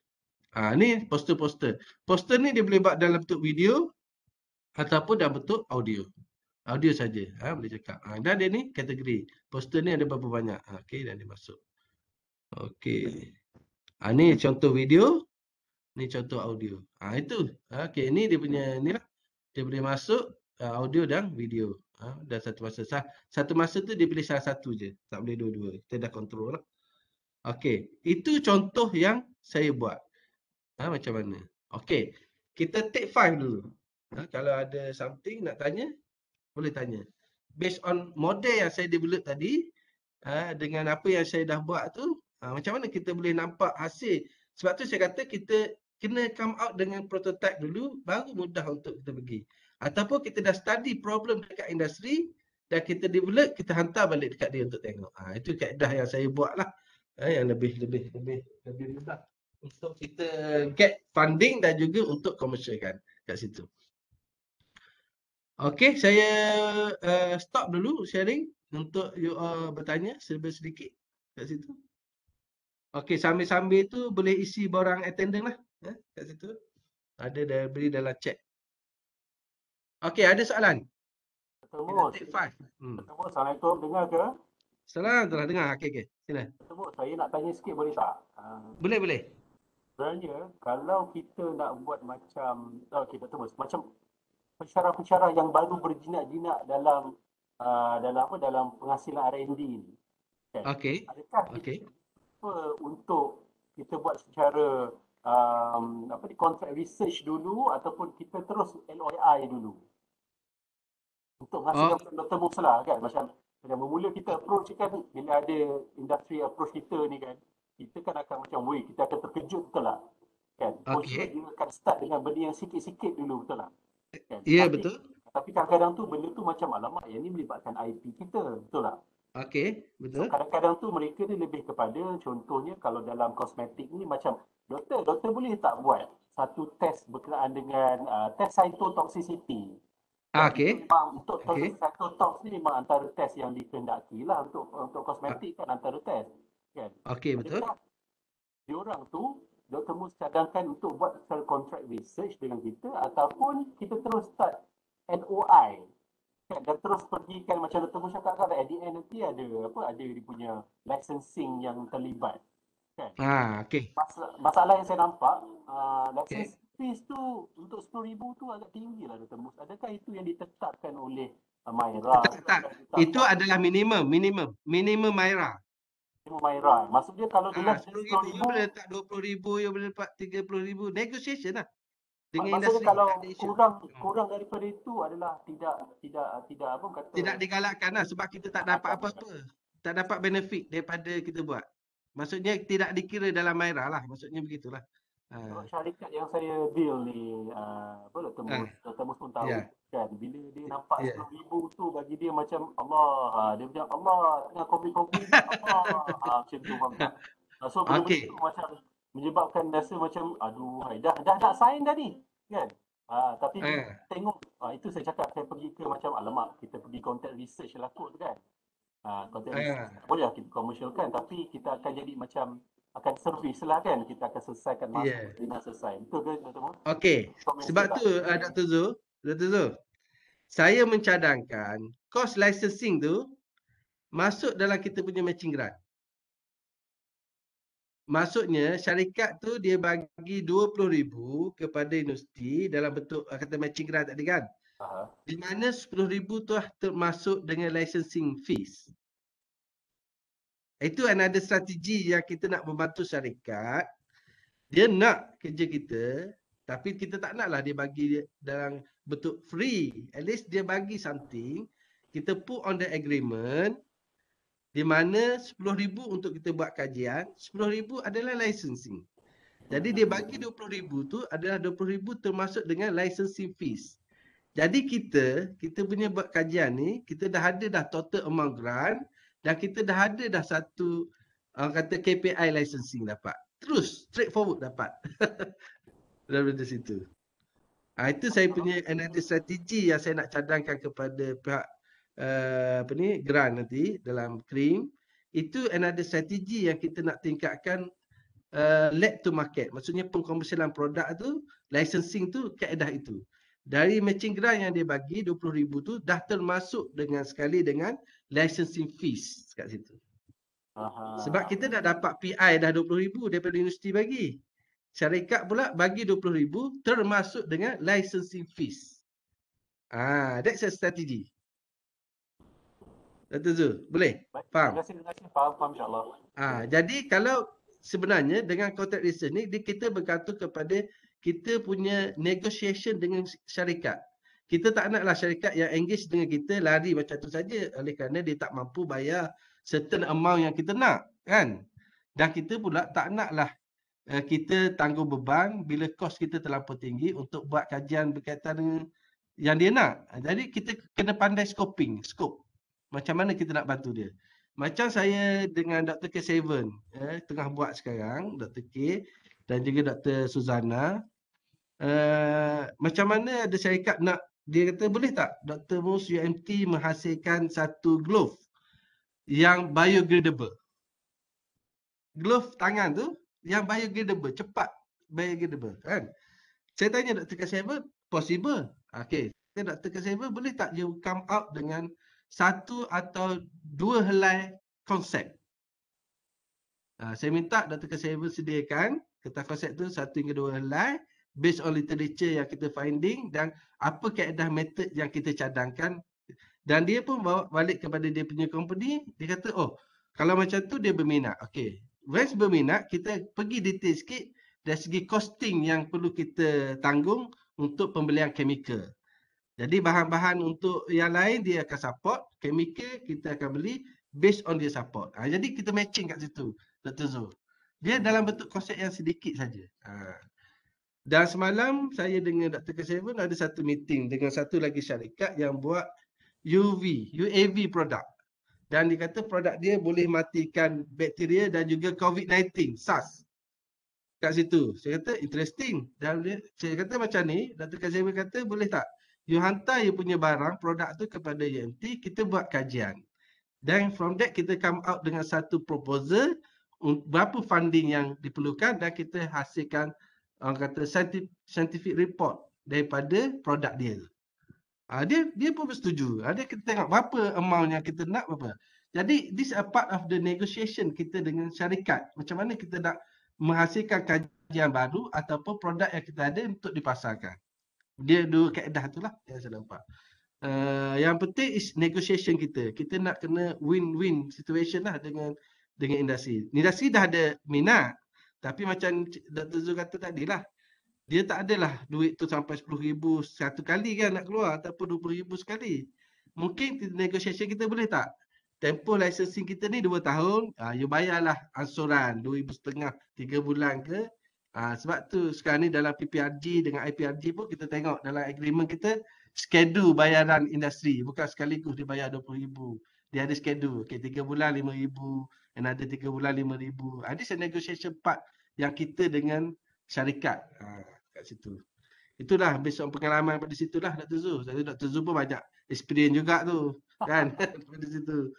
Ni poster-poster. Poster ni dia boleh buat dalam bentuk video ataupun dalam bentuk audio. Audio saja, boleh cakap. Dan dia ni kategori. Poster ni ada berapa banyak. Okey, dan dia masuk. Okey. Ni contoh video, ni contoh audio. Itu. Okey, ni dia punya ni lah. Dia boleh masuk audio dan video. Dan satu masa. Satu masa tu dia pilih salah satu je. Tak boleh dua-dua. Kita dah control lah. Okey, itu contoh yang saya buat. Macam mana? Okey, kita take 5 dulu. Kalau ada something nak tanya, boleh tanya. Based on model yang saya develop tadi, dengan apa yang saya dah buat tu, macam mana kita boleh nampak hasil. Sebab tu saya kata kita kena come out dengan prototype dulu, baru mudah untuk kita pergi. Ataupun kita dah study problem dekat industri, dan kita develop, kita hantar balik dekat dia untuk tengok. Itu kaedah yang saya buat lah. Yang lebih mudah untuk kita get funding dan juga untuk komersialkan kat situ. Okey, saya stop dulu sharing untuk you bertanya sedikit kat situ. Okey, sambil-sambil tu boleh isi borang attendant lah kat situ. Ada dah beri dalam chat. Okey, ada soalan? Ketemu. Assalamualaikum, dengar ke? Salam, telah dengar. Okey. Sila. Ketemu, saya nak tanya sikit boleh tak? Boleh. Sebenarnya, kalau kita nak buat macam, okey, ketemu, macam pensyarah-pensyarah yang baru berjinak-jinak dalam dalam penghasilan R&D ni. Kan? Okey. Adakah kita untuk kita buat secara contract research dulu ataupun kita terus LOI dulu? Untuk menghasilkan Dr. Mus lah kan. Macam bermula kita approach kan, bila ada industri approach kita ni kan, kita kan akan macam, kita akan terkejut betul lah. Kan? Okey. Dia akan start dengan benda yang sikit-sikit dulu betul lah. Kan? Ya, betul. Tapi kadang-kadang tu benda tu macam alamak, yang ni melibatkan IP kita, betul tak? Okey, betul. So, kadang-kadang tu mereka ni lebih kepada, contohnya kalau dalam kosmetik ni macam, doktor boleh tak buat satu test berkenaan dengan test cytotoxicity. Okey. Memang untuk cytotox ni memang antara test yang dikehendaki lah untuk kosmetik kan antara test. Kan? Okey, betul. Diorang tu, Dr. Mus cadangkan untuk buat secara contract research dengan kita ataupun kita terus start NOI. Kan? Dan terus pergikan macam Dr. Mus cakap kan, at the end nanti ada dia punya licensing yang terlibat. Kan? Okey. Masalah yang saya nampak, license fees tu untuk 10,000 tu agak tinggi lah Dr. Mus. Adakah itu yang ditetapkan oleh Myra? Tak. Itu adalah minimum Myra. Myra. Maksudnya kalau dia 10,000, you boleh letak 20,000, you boleh letak 30,000. Negotiation lah. Dengan maksudnya industri. Kalau kurang daripada itu adalah tidak apa kata. Tidak digalakkan lah sebab kita tak dapat apa-apa. Tak dapat benefit daripada kita buat. Maksudnya tidak dikira dalam Myra lah. Maksudnya begitulah. Syarikat yang saya deal ni, Dr. Mus pun tahu kan. Bila dia nampak 10,000 tu bagi dia macam Allah. Dia macam Allah tengah kopi-kopi Allah. Macam tu faham tak? So benda tu macam menyebabkan rasa macam aduh dah nak sign dah ni kan. Tapi tengok itu saya cakap saya pergi ke macam alamak kita pergi contact research lah kot kan. Contact research boleh lah kita commercialkan tapi kita akan jadi macam akan servis lah kan, kita akan selesaikan masa nak selesai. Betul ke Dr. Mus? Okey. Sebab tu Dr. Zul, saya mencadangkan cost licensing tu masuk dalam kita punya matching grant. Maksudnya syarikat tu dia bagi 20,000 kepada universiti dalam bentuk kata matching grant tadi kan. Di mana 10,000 tu termasuk dengan licensing fees. Itu another strategi yang kita nak membantu syarikat. Dia nak kerja kita, tapi kita tak naklah dia bagi dalam bentuk free. At least dia bagi something. Kita put on the agreement di mana 10,000 untuk kita buat kajian, 10,000 adalah licensing. Jadi dia bagi 20,000 tu adalah 20,000 termasuk dengan licensing fees. Jadi kita punya buat kajian ni, kita dah ada dah total amount grant dan kita dah ada dah satu kata KPI licensing dapat. Terus straightforward dapat. Dari situ. Itu saya punya another strategi yang saya nak cadangkan kepada pihak grant nanti dalam CRIM. Itu another strategi yang kita nak tingkatkan led to market. Maksudnya pengkomersialan produk tu, licensing tu kaedah itu. Dari matching grant yang dia bagi 20,000 tu dah termasuk dengan sekali dengan licensing fees kat situ. Sebab kita dah dapat PI dah 20,000 daripada universiti bagi. Syarikat pula bagi 20,000 termasuk dengan licensing fees. That's a strategy. Dr. Zul, boleh? Faham? Terima kasih. Faham insyaAllah. Jadi kalau sebenarnya dengan contract research ni, kita bergantung kepada kita punya negotiation dengan syarikat. Kita tak naklah syarikat yang engage dengan kita lari macam tu saja oleh kerana dia tak mampu bayar certain amount yang kita nak, kan? Dan kita pula tak naklah kita tanggung beban bila kos kita terlampau tinggi untuk buat kajian berkaitan dengan yang dia nak. Jadi kita kena pandai scope. Macam mana kita nak bantu dia. Macam saya dengan Dr. K7 tengah buat sekarang, Dr. K dan juga Dr. Suzana. Macam mana ada syarikat nak, dia kata boleh tak Dr. Mus UMT menghasilkan satu glove yang biodegradable. Glove tangan tu yang biodegradable, cepat biodegradable kan. Saya tanya Dr. K7, possible. Okay, Dr. K7 boleh tak you come out dengan satu atau dua helai konsep. Saya minta Dr. K7 sediakan kertas konsep tu 1 hingga 2 helai based on literature yang kita finding dan apa kaedah method yang kita cadangkan. Dan dia pun bawa balik kepada dia punya company, dia kata kalau macam tu dia berminat. Okay, once berminat kita pergi detail sikit dari segi costing yang perlu kita tanggung untuk pembelian chemical. Jadi bahan-bahan untuk yang lain dia akan support, chemical kita akan beli based on dia support. Jadi kita matching kat situ, Dr. Zul. Dia dalam bentuk konsep yang sedikit saja. Dan semalam saya dengan Dr. K7 ada satu meeting dengan satu lagi syarikat yang buat UAV produk. Dan dia kata produk dia boleh matikan bakteria dan juga COVID-19, SARS. Kat situ. Saya kata interesting. Dan saya kata macam ni, Dr. K7 kata boleh tak? You hantar you punya barang, produk tu kepada UMT, kita buat kajian. Dan from that kita come out dengan satu proposal, berapa funding yang diperlukan dan kita hasilkan kata scientific report daripada produk dia. Dia pun bersetuju. Dia kita tengok berapa amount yang kita nak berapa. Jadi this a part of the negotiation kita dengan syarikat. Macam mana kita nak menghasilkan kajian baru ataupun produk yang kita ada untuk dipasarkan. Dia dua kaedah itulah yang saya nampak. Yang penting is negotiation kita. Kita nak kena win-win situation lah dengan industri. Industri dah ada minat. Tapi macam Dr. Zul kata tadi lah. Dia tak adalah duit tu sampai 10,000 satu kali kan nak keluar ataupun 20,000 sekali. Mungkin negotiation kita boleh tak? Tempoh licensing kita ni 2 tahun. You bayarlah ansuran 2,500 3 bulan ke. Sebab tu sekarang ni dalam PPRG dengan IPRG pun kita tengok dalam agreement kita schedule bayaran industri. Bukan sekaligus dia bayar 20,000. Dia ada schedule. Okay, 3 bulan 5,000. Another 3 bulan 5,000. This a negotiation part yang kita dengan syarikat kat situ. Itulah based on pengalaman pada situlah Dr. Zul. Dr. Zul pun banyak experience juga tu. Kan? Pada situ.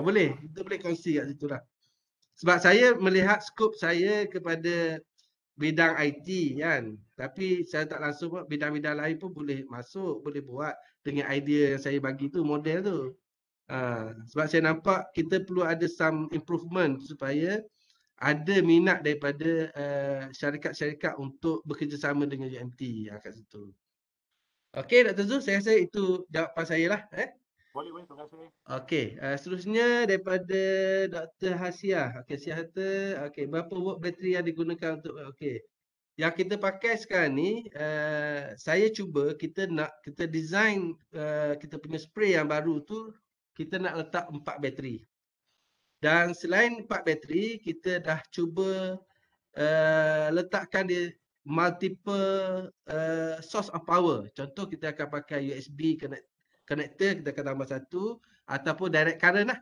Boleh. Kita boleh kongsi kat situ lah. Sebab saya melihat skop saya kepada bidang IT kan. Tapi saya tak langsung buat, bidang-bidang lain pun boleh masuk, boleh buat dengan idea yang saya bagi tu, model tu. Sebab saya nampak kita perlu ada some improvement supaya ada minat daripada syarikat-syarikat untuk bekerjasama dengan UMT kat situ. Okey Dr. Zul, saya rasa itu jawapan saya lah. Boleh, terima kasih. Okey, seterusnya daripada Dr. Hasia. Okey, Hasia, okey, berapa watt bateri yang digunakan untuk okey. Yang kita pakai sekarang ni, saya cuba kita design kita punya spray yang baru tu, kita nak letak 4 bateri. Dan selain 4 bateri, kita dah cuba letakkan dia multiple source of power. Contoh kita akan pakai USB connector, kita akan tambah satu, ataupun direct current lah.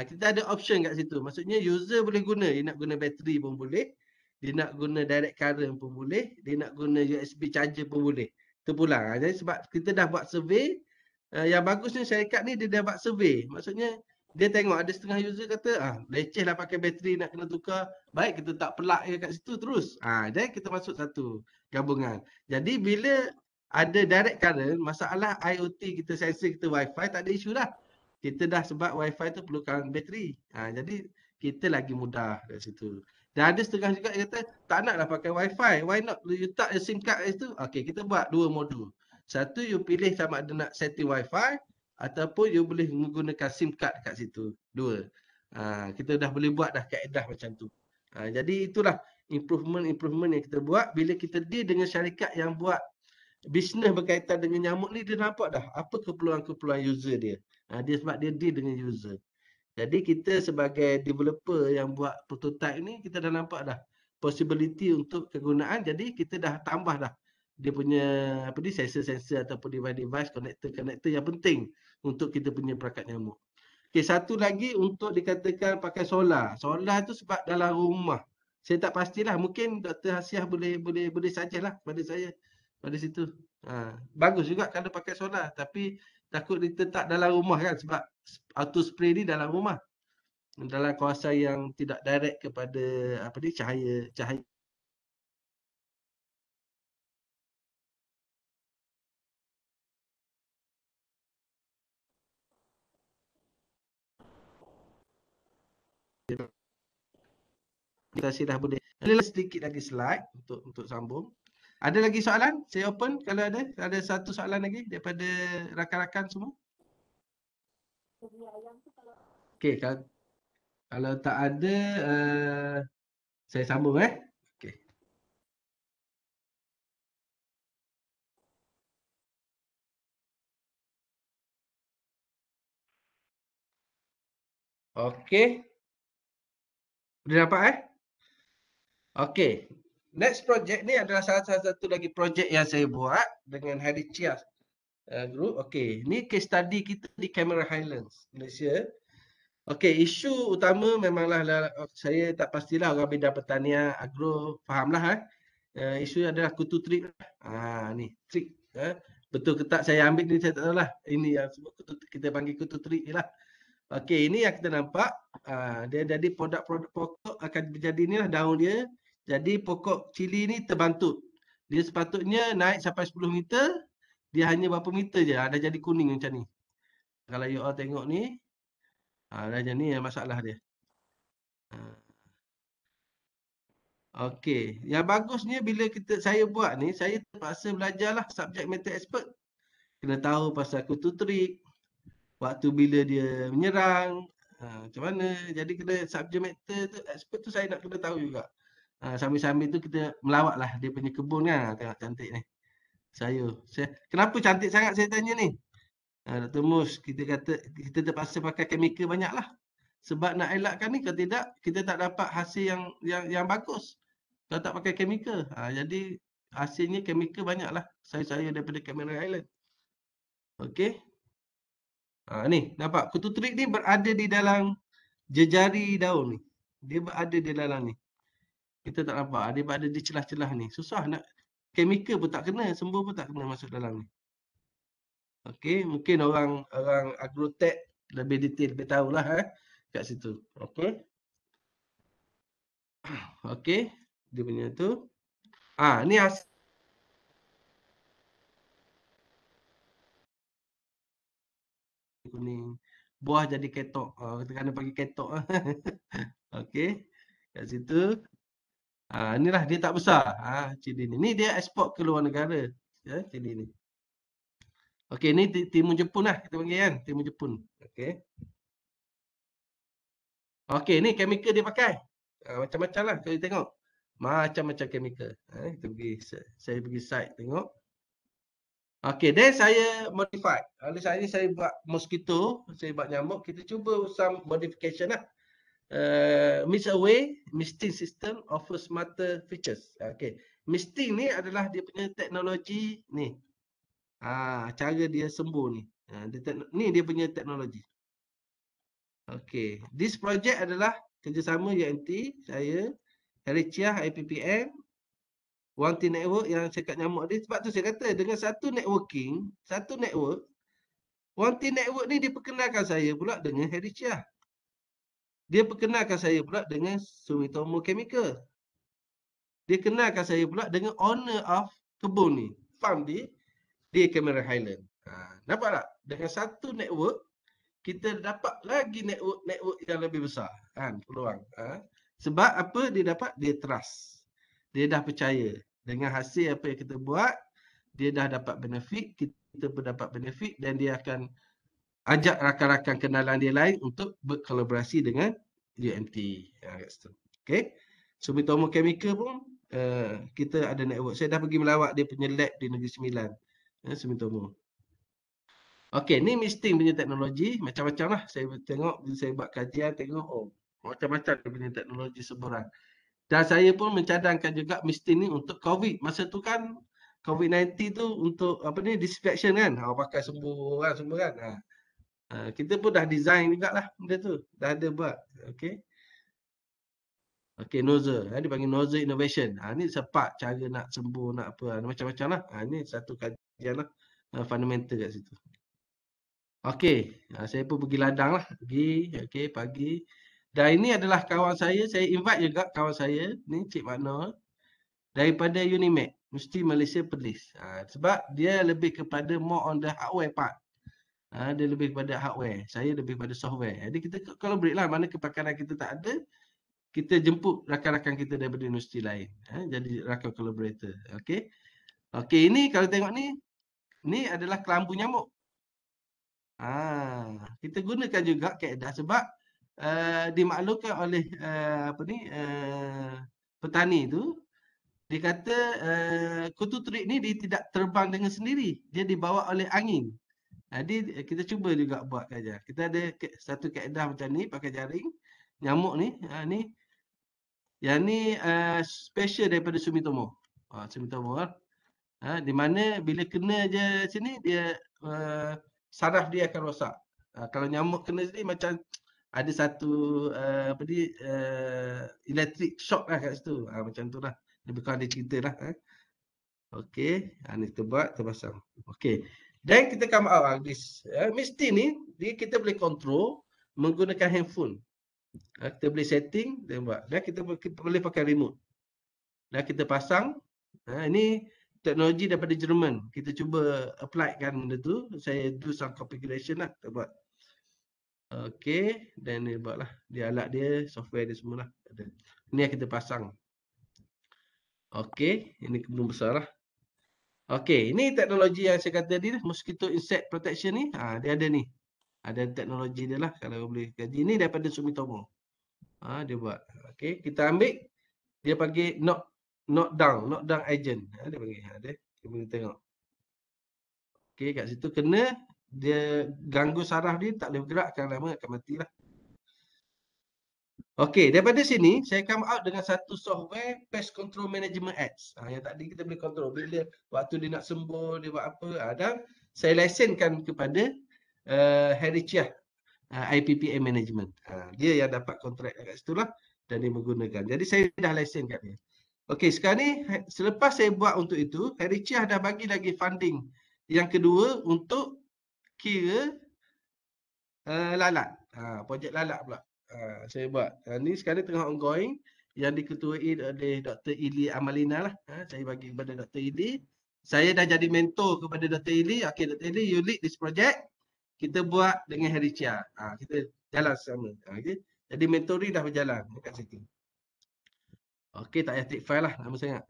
Kita ada option kat situ. Maksudnya user boleh guna, dia nak guna bateri pun boleh, dia nak guna direct current pun boleh, dia nak guna USB charger pun boleh. Terpulang. Jadi sebab kita dah buat survey, yang bagusnya syarikat ni dia dah buat survey. Maksudnya dia tengok ada setengah user kata, leceh lah pakai bateri nak kena tukar. Baik kita tak pelak je kat situ terus. Jadi kita masuk satu gabungan. Jadi bila ada direct current, masalah IoT kita, sensor kita Wi-Fi tak ada isu dah. Kita dah sebab Wi-Fi tu perlukan bateri. Jadi kita lagi mudah kat situ. Dan ada setengah juga yang kata, tak naklah pakai Wi-Fi. Why not you tak SIM card kat situ? Okey, kita buat dua modul. Satu you pilih sama ada nak setting Wi-Fi ataupun you boleh menggunakan SIM card kat situ. Dua. Kita dah boleh buat dah kaedah macam tu. Jadi itulah improvement yang kita buat bila kita deal dengan syarikat yang buat bisnes berkaitan dengan nyamuk ni, dia nampak dah apa keperluan-keperluan user dia. Dia sebab dia deal dengan user. Jadi kita sebagai developer yang buat prototype ni, kita dah nampak dah possibility untuk kegunaan. Jadi kita dah tambah dah dia punya sensor-sensor ataupun device connector yang penting untuk kita punya perangkat nyamuk. Okey, satu lagi untuk dikatakan pakai solar. Solar tu sebab dalam rumah. Saya tak pastilah, mungkin Dr. Hasiah boleh suggest lah pada saya pada situ. Bagus juga kalau pakai solar, tapi takut diletak dalam rumah kan, sebab auto spray ni dalam rumah. Dalam kawasan yang tidak direct kepada cahaya. Kita dah boleh. Ada sedikit lagi slide untuk sambung. Ada lagi soalan? Saya open kalau ada. Ada satu soalan lagi daripada rakan-rakan semua. Okey, kalau tak ada, saya sambung Okey. Okey. Boleh nampak Okey. Next project ni adalah salah satu lagi projek yang saya buat dengan Hadi Chias Group. Okey, ni case study kita di Cameron Highlands, Malaysia. Okey, isu utama memanglah saya tak pastilah orang bidang pertanian agro fahamlah isu adalah kutu trik. Ni trik betul ke tak saya ambil ni saya tak tahulah. Ini yang sebut kita panggil kutu trik jelah. Okey, ini yang kita nampak. Dia jadi produk-produk pokok akan menjadi inilah daun dia. Jadi pokok cili ni terbantut. Dia sepatutnya naik sampai 10 meter. Dia hanya berapa meter je. Dah jadi kuning macam ni. Kalau you all tengok ni. Dah jadi ni masalah dia. Okey. Yang bagusnya bila saya buat ni. Saya terpaksa belajarlah subject matter expert. Kena tahu pasal kutu trik. Waktu bila dia menyerang. Macam mana. Jadi kena subject matter tu, expert tu saya nak kena tahu juga. Sambil-sambil tu kita melawat lah dia punya kebun kan. Tengok cantik ni. Kenapa cantik sangat saya tanya ni? Dr. Mus, kita terpaksa pakai chemical banyak lah. Sebab nak elakkan ni, kalau tidak, kita tak dapat hasil yang bagus. Kalau tak pakai chemical. Jadi hasilnya chemical banyak lah. Saya daripada Cameron Highlands. Okey. Ni, nampak? Kutu trik ni berada di dalam jejari daun ni. Dia berada di dalam ni. Kita tak nampak. Dia berada di celah-celah ni. Susah nak. Chemical pun tak kena. Sembuh pun tak kena masuk dalam ni. Okey. Mungkin orang agrotech lebih detail, lebih tahulah kat situ. Okey. Okey. Dia punya tu. Ni hasil. Kuning. Buah jadi ketok. Kita kena bagi ketok. Okey. Kat kat situ. Inilah dia tak besar. CD ni. Ni dia ekspor ke luar negara. Ya, CD ni. Okey, ni timun Jepun lah kita panggil kan. Timun Jepun. Okey. Okey, ni chemical dia pakai. Macam-macam lah kalau tengok. Macam-macam chemical. Kita pergi, saya pergi site tengok. Okey, then saya modify. Oleh saya buat mosquito, saya buat nyamuk. Kita cuba some modification lah. Mist away, misting system offers smarter features. Okey, misting ni adalah dia punya teknologi ni. Cara dia sembuh ni. Ni dia punya teknologi. Okey, this project adalah kerjasama UMT, saya, Hericia, IPPM, One Team Network yang cakap nyamuk ni. Sebab tu saya kata dengan satu network, One Team Network ni dia perkenalkan saya pula dengan Hericia. Dia perkenalkan saya pula dengan Sumitomo Chemical. Dia kenalkan saya pula dengan owner of kebun ni, farm di Cameron Highland. Nampak tak? Dengan satu network, kita dapat lagi network yang lebih besar. Kan, peluang. Sebab apa dia dapat? Dia trust. Dia dah percaya. Dengan hasil apa yang kita buat, dia dah dapat benefit, kita pun dapat benefit dan dia akan ajak rakan-rakan kenalan dia lain untuk berkolaborasi dengan UMT. Okay. Sumitomo Chemical pun kita ada network. Saya dah pergi melawat dia punya lab di Negeri Sembilan. Sumitomo. Okey, ni misting punya teknologi. Macam-macam lah. Saya tengok, saya buat kajian, tengok macam-macam dia punya teknologi semburan. Dan saya pun mencadangkan juga misting ni untuk COVID. Masa tu kan COVID-19 tu untuk apa ni, disinfection kan. Pakai sembuh kan, semua kan. Kita pun dah design jugalah benda tu. Dah ada buat. Okey. Okey, nozzle. Dia panggil nozzle innovation. Ni sepak cara nak sembuh, nak apa. Macam-macam lah. Ni satu kajian lah. Fundamental kat situ. Okey, saya pun pergi ladang lah. Okey, pagi. Dan ini adalah kawan saya invite juga kawan saya, ni Cik Makno, daripada Unimed, Universiti Malaysia Perlis. Sebab dia lebih kepada more on the hardware part. Dia lebih kepada hardware, saya lebih kepada software. Jadi kita collaborate lah, mana kepakaran kita tak ada, kita jemput rakan-rakan kita daripada universiti lain. Jadi rakan collaborator. Okey. Okey, ini kalau tengok ni adalah kelambu nyamuk. Kita gunakan juga kaedah sebab dimaklumkan oleh petani tu, dia kata kutu terik ni dia tidak terbang dengan sendiri, dia dibawa oleh angin. Jadi kita cuba juga buat kaedah. Kita ada satu kaedah macam ni, pakai jaring nyamuk ni. Yang ni special daripada Sumitomo. Sumitomo lah. Di mana bila kena je sini dia saraf dia akan rosak. Kalau nyamuk kena sini macam ada satu electric shock lah kat situ. Macam tu lah. Lebih kurang dia cerita lah. Okey. Ni kita buat, kita pasang. Okey. Dan kita come out this. Mesti ni kita boleh control menggunakan handphone. Kita boleh setting dan buat. Dan kita boleh pakai remote. Dan kita pasang. Ini teknologi daripada Jerman. Kita cuba apply kan benda tu. Saya do some configuration lah. Kita buat. Okey. Dan dia buat lah. Dia alat dia, software dia semualah. Ini yang kita pasang. Okey. Ini kebun besar lah. Okey. Ini teknologi yang saya kata tadi. Mosquito insect protection ni. Dia ada ni. Ada teknologi dia lah. Kalau boleh kaji. Ini daripada Sumitomo. Dia buat. Okey. Kita ambil. Dia panggil knockdown agent. Dia panggil. Kita boleh tengok. Okey, kat situ kena dia ganggu saraf dia, tak boleh bergerak, akan lama akan matilah. Okey, daripada sini saya come out dengan satu software Pest Control Management Apps. Yang tadi kita boleh control bila waktu dia nak sembuh, dia buat apa. Dan saya lisenkan kepada Hericia IPPM Management. Dia yang dapat kontrak kat situ lah dan dia menggunakan. Jadi saya dah lesen kat dia. Okey, sekarang ni selepas saya buat untuk itu, Hericia dah bagi lagi funding yang kedua untuk kira lalat. Projek lalat pula. Saya buat. Ni sekarang tengah ongoing yang diketuai oleh Dr. Ili Amalina lah. Saya bagi kepada Dr. Ili. Saya dah jadi mentor kepada Dr. Ili. Okey, Dr. Ili, you lead this project. Kita buat dengan Hericia. Kita jalan sama. Okay. Jadi mentoring dah berjalan dekat situ. Okey, tak payah take file lah, lama sangat.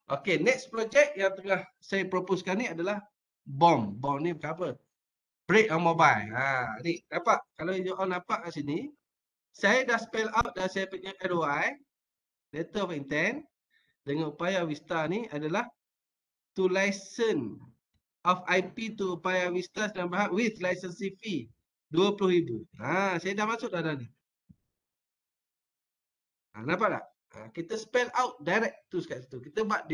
Okey, next project yang tengah saya proposekan ni adalah BOM. BOM ni bukan apa? Break on mobile. Ni nampak? Kalau you all nampak kat sini, saya dah spell out dah saya punya ROI, letter of intent, dengan Upaya Vista ni adalah to license of IP to Upaya Vista Sedang Berhad with licensing fee 20,000. Saya dah masuk dalam ni. Nampak tak? Kita spell out direct tu kat situ. Kita buat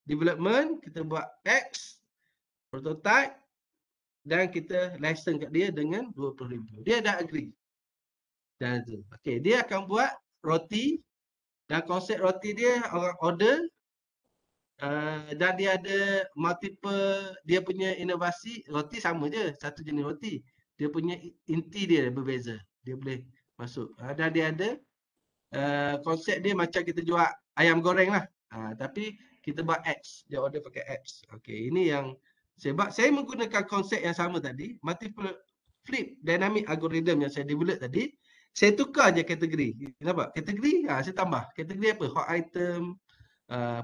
development, kita buat X, prototype dan kita license kat dia dengan 20,000. Dia dah agree. Dan tu. Okey, dia akan buat roti dan konsep roti dia orang order dan dia ada multiple, dia punya inovasi. Roti sama je, satu jenis roti. Dia punya inti dia berbeza. Dia boleh masuk. Dan dia ada konsep dia macam kita jual ayam goreng lah. Tapi kita buat apps. Dia order pakai apps. Okey, ini yang sebab saya menggunakan konsep yang sama tadi, multiple flip dynamic algorithm yang saya develop tadi. Saya tukar je kategori. Nampak? Kategori, saya tambah. Kategori apa? Hot item,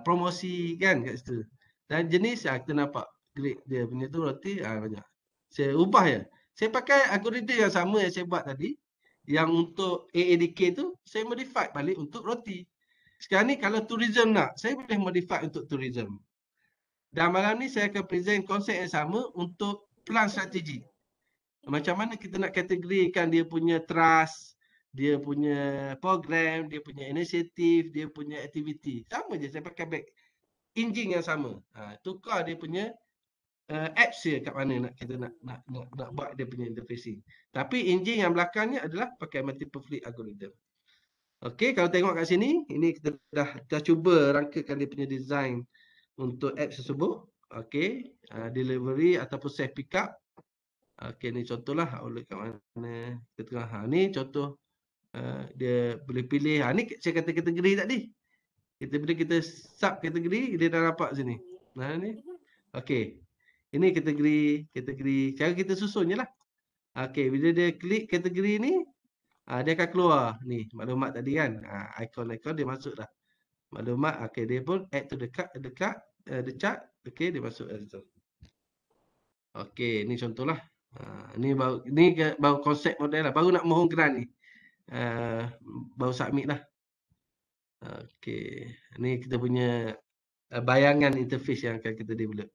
promosi kan kat situ. Dan jenis, kita nampak grade dia punya tu roti, banyak. Saya ubah je. Saya pakai algorithm yang sama yang saya buat tadi. Yang untuk AADK tu, saya modify balik untuk roti. Sekarang ni kalau tourism nak, saya boleh modify untuk tourism. Dan malam ni saya akan present konsep yang sama untuk plan strategi. Macam mana kita nak kategorikan dia punya trust, dia punya program, dia punya inisiatif, dia punya aktiviti. Sama je saya pakai back engine yang sama. Tukar dia punya apps dia kat mana nak kita nak buat dia punya interfacing. Tapi engine yang belakangnya adalah pakai multiple flip algorithm. Okey, kalau tengok kat sini, ini kita dah cuba rangkakan dia punya design untuk apps tersebut. Okey, delivery ataupun self pick up. Okey, ni contohlah outlet kat mana kita tengah. Ni contoh dia boleh pilih. Ni saya kata kategori tadi. Kita sub kategori, dia dah nampak sini. Ni. Okey. Ini kategori. Cara kita susun je lah. Okey, bila dia klik kategori ni, dia akan keluar ni maklumat tadi kan. Ikon-ikon dia masuk dah. Maklumat, okey, dia pun add to the chart. Okey, dia masuk kat situ. Okey, ni contohlah. Ni baru konsep model lah. Baru nak mohon grant ni. Baru submit lah. Okey, ni kita punya bayangan interface yang akan kita develop.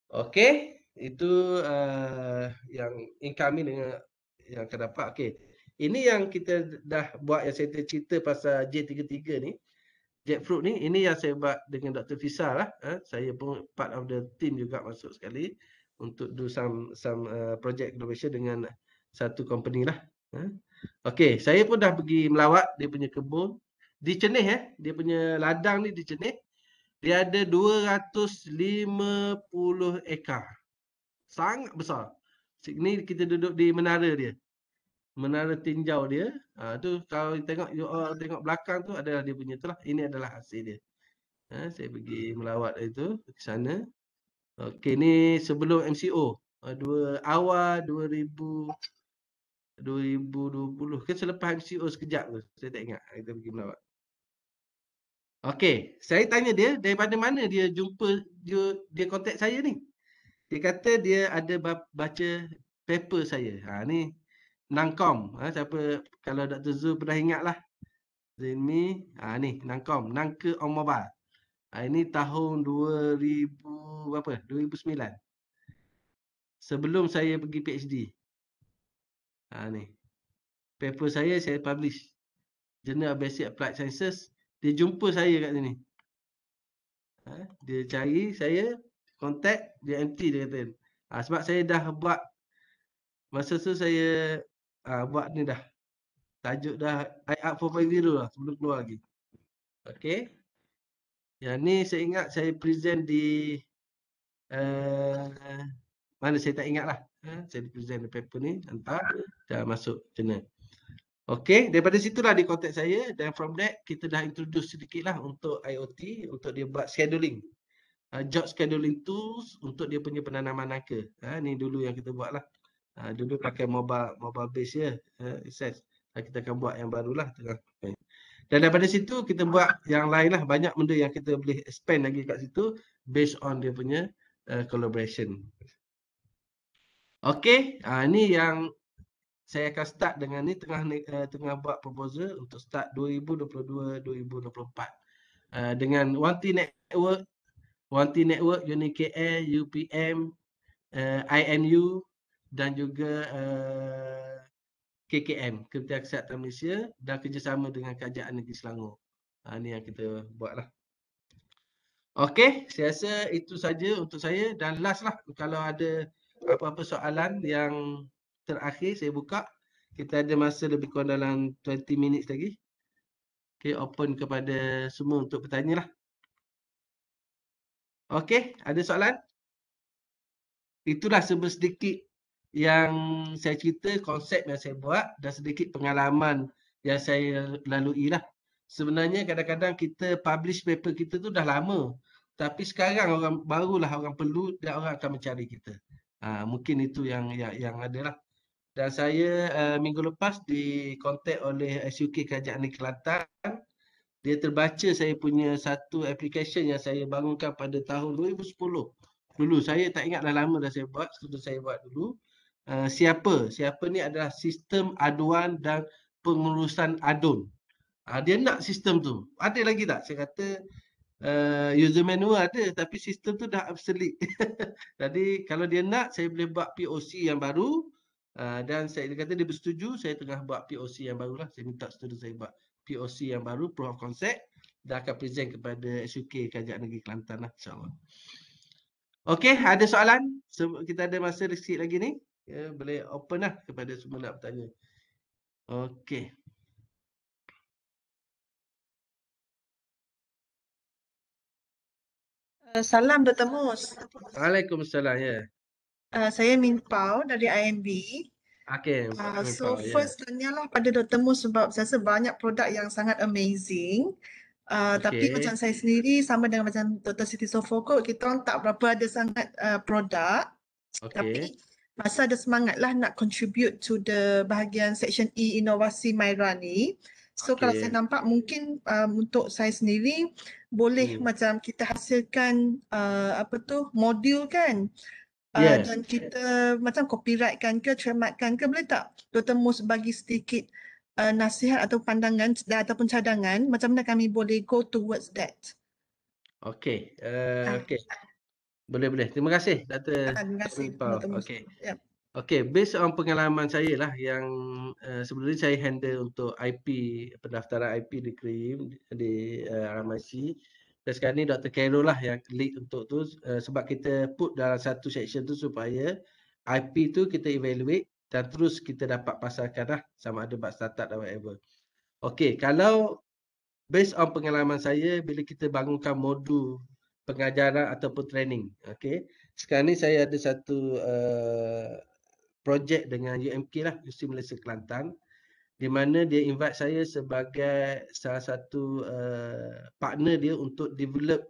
Okey, itu yang incoming dengan yang akan dapat. Okey, ini yang kita dah buat yang saya cerita pasal J33 ni, Jackfruit ni. Ini yang saya buat dengan Dr. Fisa lah. Saya pun part of the team juga masuk sekali untuk do some project collaboration dengan satu company lah. Okey, saya pun dah pergi melawat dia punya kebun di Cenih. Dia punya ladang ni di Cenih. Dia ada 250 ekar. Sangat besar. Sini kita duduk di menara dia. Menara tinjau dia. Tu kalau tengok tengok belakang tu adalah dia punya tu lah. Ini adalah hasil dia. Saya pergi melawat itu ke sana. Okey, ni sebelum MCO. Awal 2020 ke selepas MCO sekejap tu. Saya tak ingat. Kita pergi melawat. Okey, saya tanya dia daripada mana dia jumpa dia kontak saya ni. Dia kata dia ada baca paper saya. Ni Nangkom. Siapa kalau Dr. Zul pernah ingat lah. Zilmi, ni Nangkom, Nangka on Mobile. Ini tahun 2009. Sebelum saya pergi PhD. Ni. Paper saya publish. Journal of Basic Applied Sciences. Dia jumpa saya kat sini. Dia cari saya, contact, dia empty dia kata. Sebab saya dah buat, masa tu saya buat ni dah. Tajuk dah IAP 4.0 lah sebelum keluar lagi. Okey. Yang ni saya ingat saya present di mana saya tak ingat lah. Saya present the paper ni, hantar, dah masuk jurnal. Okey, daripada situlah dia contact saya dan from that kita dah introduce sedikit lah untuk IoT, untuk dia buat scheduling. Job scheduling tools untuk dia punya penanaman nangka. Ni dulu yang kita buat lah. Dulu pakai mobile base je. Kita akan buat yang barulah. Dan daripada situ kita buat yang lain lah, banyak benda yang kita boleh expand lagi kat situ based on dia punya collaboration. Okey, ni yang saya akan start dengan ni, tengah buat proposal untuk start 2022-2024 dengan One T Network, UniKL, UPM, INU dan juga KKM, Kementerian Kesihatan Malaysia, dan kerjasama dengan Kerajaan Negeri Selangor. Ni yang kita buat lah. Okey, saya rasa itu saja untuk saya. Dan last lah, kalau ada apa-apa soalan yang terakhir saya buka. Kita ada masa lebih kurang dalam 20 minit lagi. Okey, open kepada semua untuk bertanya lah. Okey, ada soalan? Itulah sedikit yang saya cerita, konsep yang saya buat dan sedikit pengalaman yang saya lalui lah. Sebenarnya kadang-kadang kita publish paper kita tu dah lama. Tapi sekarang barulah orang perlu dan orang akan mencari kita. Mungkin itu yang ada lah. Dan saya minggu lepas dikontak oleh SUK Kerajaan Negeri Kelantan. Dia terbaca saya punya satu application yang saya bangunkan pada tahun 2010. Dulu saya tak ingat dah lama dah saya buat, sudah saya buat dulu. Siapa ni adalah sistem aduan dan pengurusan adun. Dia nak sistem tu. Ada lagi tak? Saya kata user manual ada, tapi sistem tu dah obsolete. Jadi kalau dia nak, saya boleh buat POC yang baru. Dan dia kata dia bersetuju, saya tengah buat POC yang baru lah. Saya minta setuju saya buat POC yang baru, proof of concept. Dan akan present kepada SUK Kerajaan Negeri Kelantan lah, insyaAllah. Okey, ada soalan? Kita ada masa sikit lagi ni. Boleh open lah kepada semua nak bertanya. Okey. Salam Dr. Mus. Waalaikumsalam, ya. Saya Min Pau dari IMB. Okey. First tanyalah pada Dr. Mus sebab saya rasa banyak produk yang sangat amazing. Tapi macam saya sendiri sama dengan macam Dr. Siti Sofoko, kita orang tak berapa ada sangat produk. Tapi masa ada semangat lah nak contribute to the bahagian section E inovasi Myra ni. So kalau saya nampak mungkin untuk saya sendiri boleh macam kita hasilkan modul kan. Dan kita macam copyright kan ke, trademark kan ke, boleh tak Dr. Mus bagi sedikit nasihat atau pandangan ataupun cadangan macam mana kami boleh go towards that? Okey. Boleh. Terima kasih Dr. Terima kasih Dr. Mus. Okey, based on pengalaman saya lah yang sebenarnya saya handle untuk IP, pendaftaran IP di KRIM di RMIC. Dan sekarang ni Dr. Carol lah yang lead untuk tu sebab kita put dalam satu section tu supaya IP tu kita evaluate dan terus kita dapat pasarkan lah sama ada buat startup dan whatever. Okey, kalau based on pengalaman saya bila kita bangunkan modul pengajaran ataupun training. Okey. Sekarang ni saya ada satu projek dengan UMK lah, Universiti Malaysia Kelantan, di mana dia invite saya sebagai salah satu partner dia untuk develop,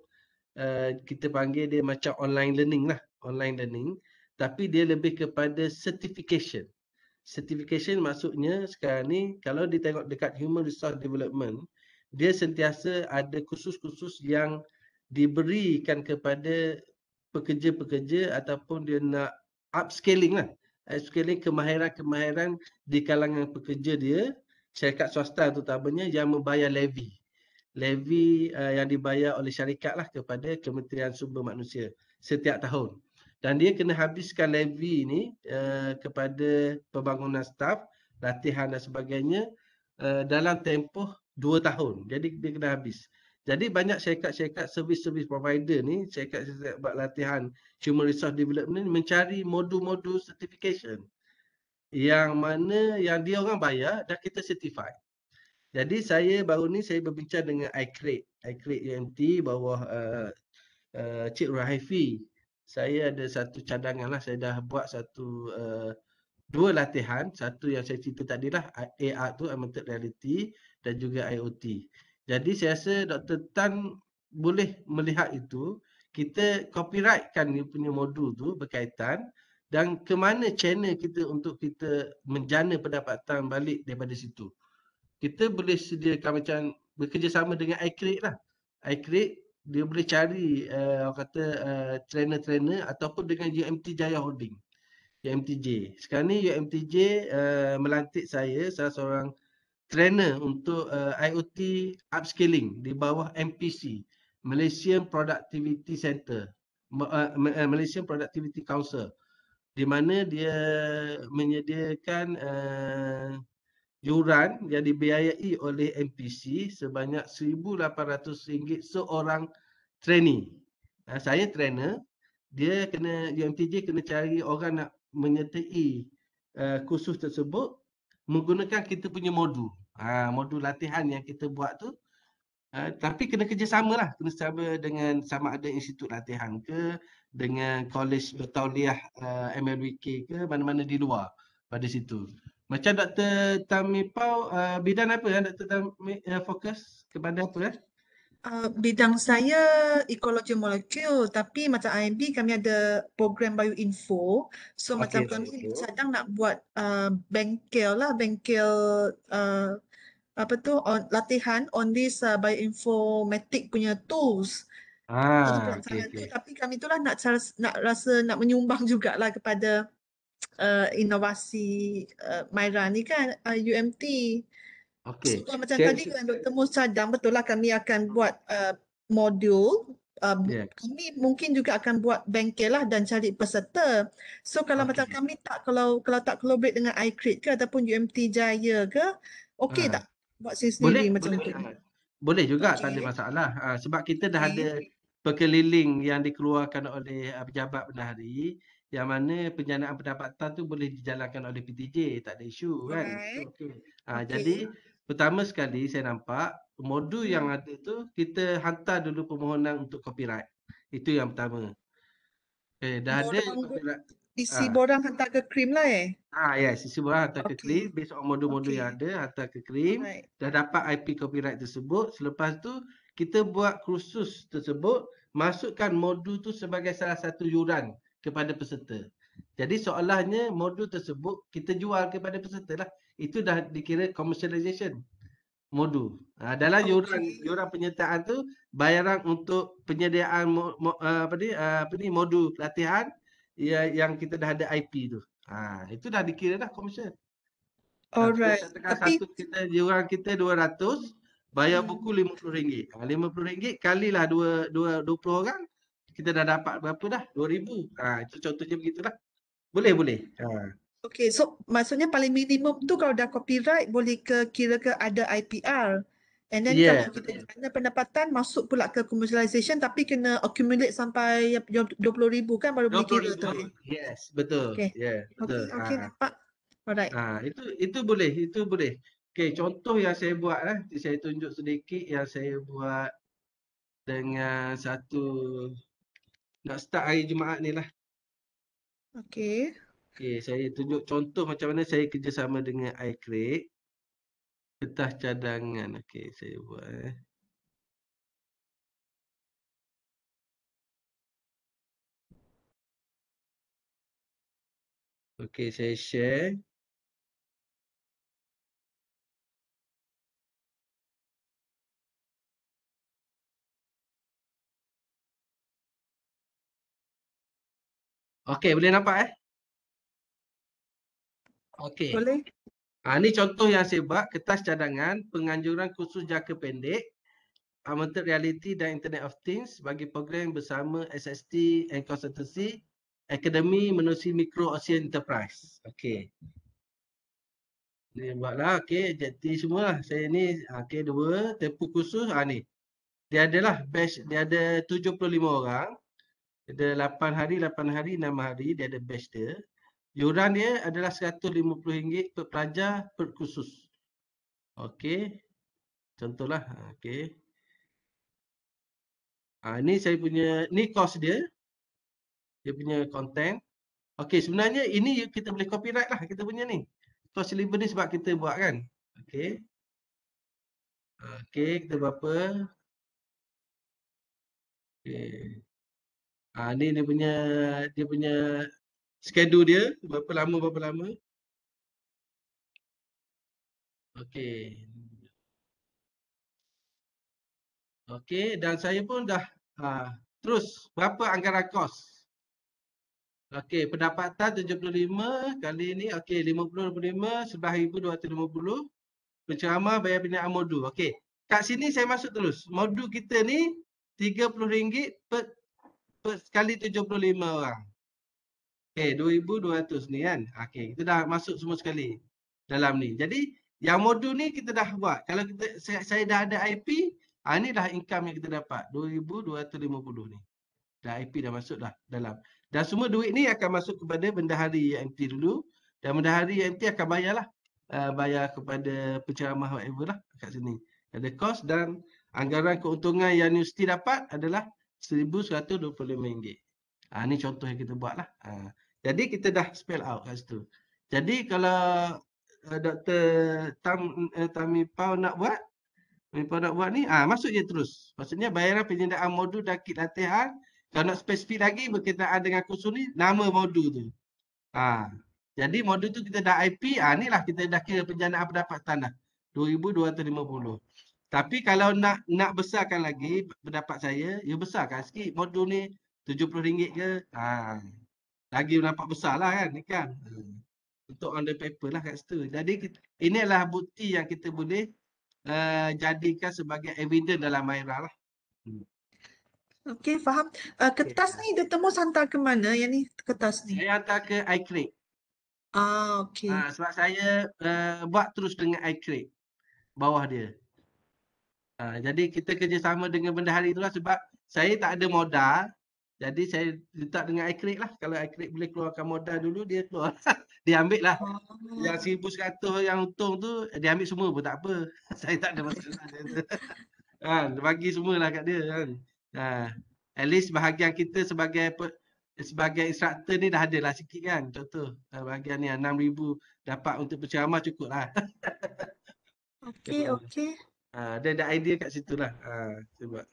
kita panggil dia macam online learning lah, tapi dia lebih kepada certification. Certification maksudnya sekarang ni kalau ditengok dekat Human Resource Development, dia sentiasa ada kursus-kursus yang diberikan kepada pekerja-pekerja ataupun dia nak upscaling kemahiran di kalangan pekerja dia, syarikat swasta terutamanya yang membayar levy yang dibayar oleh syarikat lah kepada Kementerian Sumber Manusia setiap tahun. Dan dia kena habiskan levy ni kepada pembangunan staf, latihan dan sebagainya dalam tempoh 2 tahun. Jadi dia kena habis. Jadi banyak syarikat-syarikat servis provider ni, syarikat buat latihan Human Resource Development mencari modul-modul certification yang mana yang dia orang bayar dan kita certify. Jadi saya baru ni saya berbincang dengan iCrate UMT bawah Cik Rahaifi. Saya ada satu cadangan lah, saya dah buat dua latihan, satu yang saya cerita tadi lah, AR tu, Augmented Reality, dan juga IoT. Jadi saya rasa Dr. Tan boleh melihat itu, kita copyrightkan dia punya modul tu berkaitan dan ke mana channel kita untuk kita menjana pendapatan balik daripada situ. Kita boleh sediakan macam bekerjasama dengan iCreate lah. iCreate dia boleh cari orang kata trainer-trainer ataupun dengan UMT Jaya Holding. UMTJ. Sekarang ni UMTJ melantik saya salah seorang trainer untuk IoT upscaling di bawah MPC, Malaysian Productivity Center, Malaysian Productivity Council, di mana dia menyediakan yuran yang dibiayai oleh MPC sebanyak RM1,800 seorang trainee. Saya trainer, dia kena UMTJ kena cari orang nak menyertai kursus tersebut menggunakan kita punya modul. Modul latihan yang kita buat tu. Tapi kena kerjasama lah. Kena sama dengan sama ada institut latihan ke, dengan kolej bertauliah MLWK ke, mana-mana di luar pada situ. Macam Dr. Tamipau, bidang apa yang Dr. Tami fokus kepada apa? Bidang saya ekologi molekul, tapi macam IMB kami ada program bioinfo. So macam kami sedang nak buat bengkel lah, bengkel latihan on this bioinformatic punya tools. Tapi kami itulah nak rasa nak menyumbang jugalah kepada inovasi Myra ni kan, UMT. So, macam tadi kan Dr. Mus cadang, betul lah kami akan buat modul. Kami mungkin juga akan buat bengkel lah dan cari peserta. So kalau macam kami tak, kalau tak collaborate dengan iCreate ke ataupun UMT Jaya ke, okey tak buat sendiri macam tu? Boleh juga, tak ada masalah. Sebab kita dah ada perkeliling yang dikeluarkan oleh pejabat bendahari, yang mana penjanaan pendapatan tu boleh dijalankan oleh PTJ, tak ada isu kan. Jadi pertama sekali saya nampak modul yang ada tu kita hantar dulu permohonan untuk copyright. Itu yang pertama. Dah ada copyright. Isi borang hantar ke KRIM lah Isi borang hantar ke KRIM based on modul-modul yang ada, hantar ke KRIM. Dah dapat IP copyright tersebut. Selepas tu kita buat kursus tersebut, masukkan modul tu sebagai salah satu yuran kepada peserta. Jadi soalannya modul tersebut kita jual kepada peserta lah. Itu dah dikira commercialization modul. Dalam yuran penyertaan tu bayaran untuk penyediaan modul latihan yang kita dah ada IP tu. Itu dah dikira dah komersial. Alright. Tapi kita yuran kita 200, bayar buku RM50. RM50 kalilah 20 orang, kita dah dapat berapa dah? 2,000. Itu contohnya begitulah. Boleh. Okey, so maksudnya paling minimum tu kalau dah copyright boleh kira ke ada IPR. And then kalau kita ada pendapatan masuk pula ke commercialization tapi kena accumulate sampai 20,000 kan baru boleh kira tu. Yes, betul. Betul. Okey, nampak. Alright. Itu boleh. Okey, contoh yang saya buat saya tunjuk sedikit yang saya buat dengan nak start hari Jumaat ni lah. Okey, saya tunjuk contoh macam mana saya kerjasama dengan iCreate. Kertas cadangan. Okey, saya buat. Okey, saya share. Okey, boleh nampak Okey. boleh. Ini contoh yang saya buat, kertas cadangan, penganjuran kursus jangka pendek, augmented reality dan Internet of Things bagi program bersama SST and Consultancy, Akademi Menerusi Mikro Ocean Enterprise. Okey. Ni buatlah, okey, jadi semua saya ni, okey, 2, tempoh kursus, ni. Dia adalah batch, dia ada 75 orang. Ada 8 hari, 6 hari, dia ada batch dia. Yuran dia adalah RM150 per pelajar per kursus. Okey. Contohlah, okey. Ini saya punya, ni kos dia. Dia punya content. Okey, sebenarnya ini kita boleh copyright lah kita punya ni. Cost deliver ni sebab kita buat kan. Okey. Okey, kita berapa? Okey. Ni dia punya schedule dia, berapa lama. Okey. Okey, dan saya pun dah terus berapa anggaran kos? Okey, pendapatan 75 kali ni okey 50 11,250. Penceramah bayar binaan modul. Okey. Kat sini saya masuk terus. Modul kita ni RM30 per kali 75 orang. Okey, 2,200 ni kan. Okey, kita dah masuk semua sekali dalam ni. Jadi yang modul ni kita dah buat. Kalau saya dah ada IP, ni dah income yang kita dapat 2,250 ni. Dah IP dah masuk dah dalam. Dan semua duit ni akan masuk kepada bendahari UMT dulu. Dan bendahari UMT akan bayarlah. Bayar kepada penceramah whatever lah kat sini. Ada kos dan anggaran keuntungan yang universiti dapat adalah RM1,125. Ni contoh yang kita buat lah. Jadi kita dah spell out kat situ. Jadi kalau Dr. Tamipau nak buat ni, masuk je terus. Maksudnya bayaran penyediaan modul dan kit latihan. Kalau nak spesifik lagi berkenaan dengan kursus ni, nama modul tu. Jadi modul tu kita dah IP, ni lah kita dah kira penjanaan pendapatan dah. 2,250. Tapi kalau nak besarkan lagi pendapat saya, ya besarkan sikit modul ni RM70 ke. Lagi nampak besar lah kan, ni kan. Untuk on the paper lah kat situ. Jadi ini adalah bukti yang kita boleh jadikan sebagai evidence dalam MyRA lah. Okey, faham. Kertas ni Dr. Mus hantar ke mana yang ni kertas ni? Saya hantar ke iCreate. Okey. Sebab saya buat terus dengan iCreate bawah dia. Jadi kita kerjasama dengan bendahari itulah sebab saya tak ada modal. Jadi saya letak dengan iCreate lah. Kalau iCreate boleh keluarkan modal dulu, dia keluar. Dia ambil lah. Yang 1,100 yang untung tu, dia ambil semua pun tak apa. Saya tak ada masalah. Dia bagi semualah kat dia kan. At least bahagian kita sebagai instruktor ni dah ada lah sikit kan. Contoh bahagian ni 6,000 dapat untuk penceramah cukup lah. Okey. Dia ada idea kat situ lah. Sebab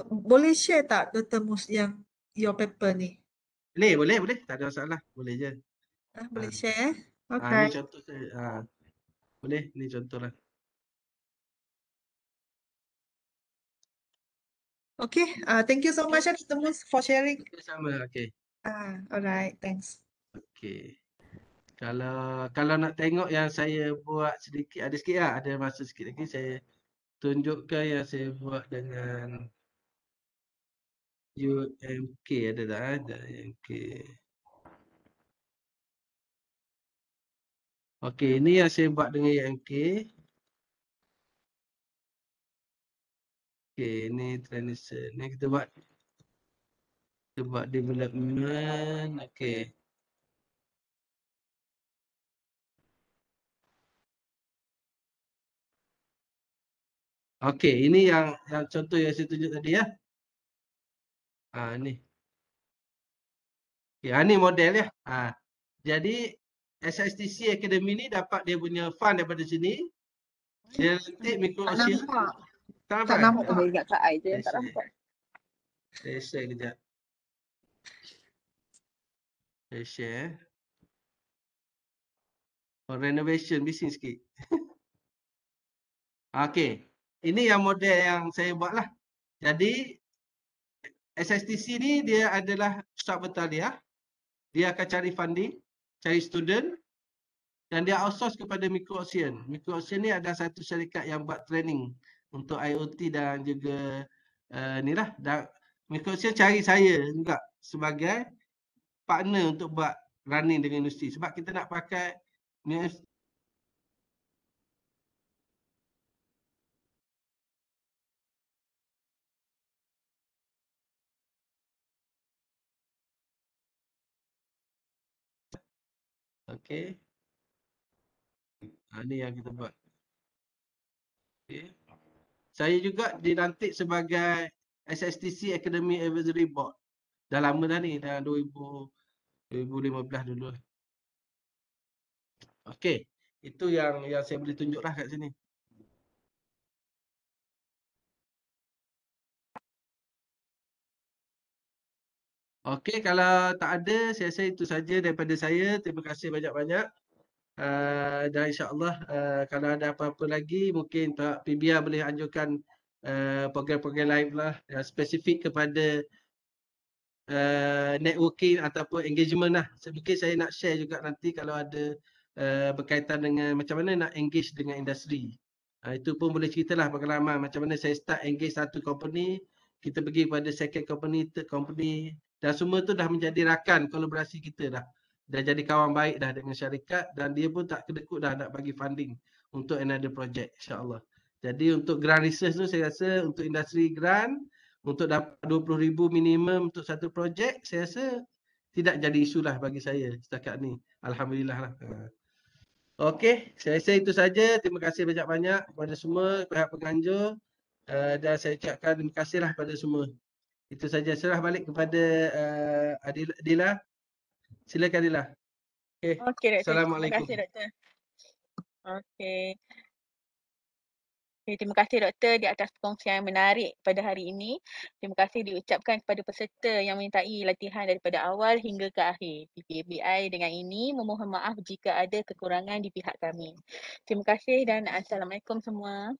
Boleh share tak Dr. Mus yang your paper ni? Boleh. Tak ada masalah. Boleh je. Boleh share? Ni Okay. contoh saya. Boleh, ni contoh lah. Okay, thank you so much Dr. Mus for sharing. Sama, okay. Alright, thanks. Okay. Kalau nak tengok yang saya buat sedikit, ada sikit lah. Ada masa sikit lagi saya tunjukkan yang saya buat dengan UMK. Ada tak? Ada UMK. Okay, ini yang saya buat dengan UMK. Okay, ni transition. Ni kita buat development. Okay. Okay, ini yang contoh yang saya tunjuk tadi ya. Ni. Okay, ni model ya. Jadi SSTC Academy ni dapat dia punya fund daripada sini. Dia lantik MicroOcean. Tak nampak. Saya ingat kat I je, tak nampak. Saya share kejap. Saya share. Renovation bising sikit. Okay. Ini yang model yang saya buat lah. Jadi SSTC ni dia adalah start bertaliah. Dia akan cari funding, cari student dan dia outsource kepada MicroOcean. MicroOcean ni ada satu syarikat yang buat training untuk IoT dan juga ni lah. Dan MicroOcean cari saya juga sebagai partner untuk buat running dengan industri. Sebab kita nak pakai okay. Ni yang kita buat. Okay. Saya juga dilantik sebagai SSTC Academy Advisory Board. Dah lama dah ni, dah 2015 dulu. Okey, itu yang saya boleh tunjuklah kat sini. Okey, kalau tak ada, saya rasa itu saja daripada saya. Terima kasih banyak-banyak. Dan insya-Allah kalau ada apa-apa lagi mungkin Pak Pibia boleh anjurkan program-program lain pula yang spesifik kepada networking ataupun engagement lah. Mungkin saya nak share juga nanti kalau ada berkaitan dengan macam mana nak engage dengan industri. Itu pun boleh ceritalah pengalaman macam mana saya start engage satu company, kita pergi pada second company, third company, dan semua tu dah menjadi rakan kolaborasi kita dah. Dah jadi kawan baik dah dengan syarikat dan dia pun tak kedekut dah nak bagi funding untuk another project, insyaAllah. Jadi untuk grant research tu saya rasa untuk industri grant, untuk dapat 20,000 minimum untuk satu projek, saya rasa tidak jadi isu lah bagi saya setakat ni. Alhamdulillah lah. Okey, saya rasa itu saja. Terima kasih banyak-banyak kepada semua pihak penganjur dan saya ucapkan terima kasihlah kepada semua. Itu saja. Serah balik kepada Adila. Silakan Adila. Okey, Doktor. Assalamualaikum. Terima kasih, Doktor. Okey. Terima kasih Doktor di atas perkongsian yang menarik pada hari ini. Terima kasih diucapkan kepada peserta yang menyertai latihan daripada awal hingga ke akhir. PPABI dengan ini memohon maaf jika ada kekurangan di pihak kami. Terima kasih dan Assalamualaikum semua.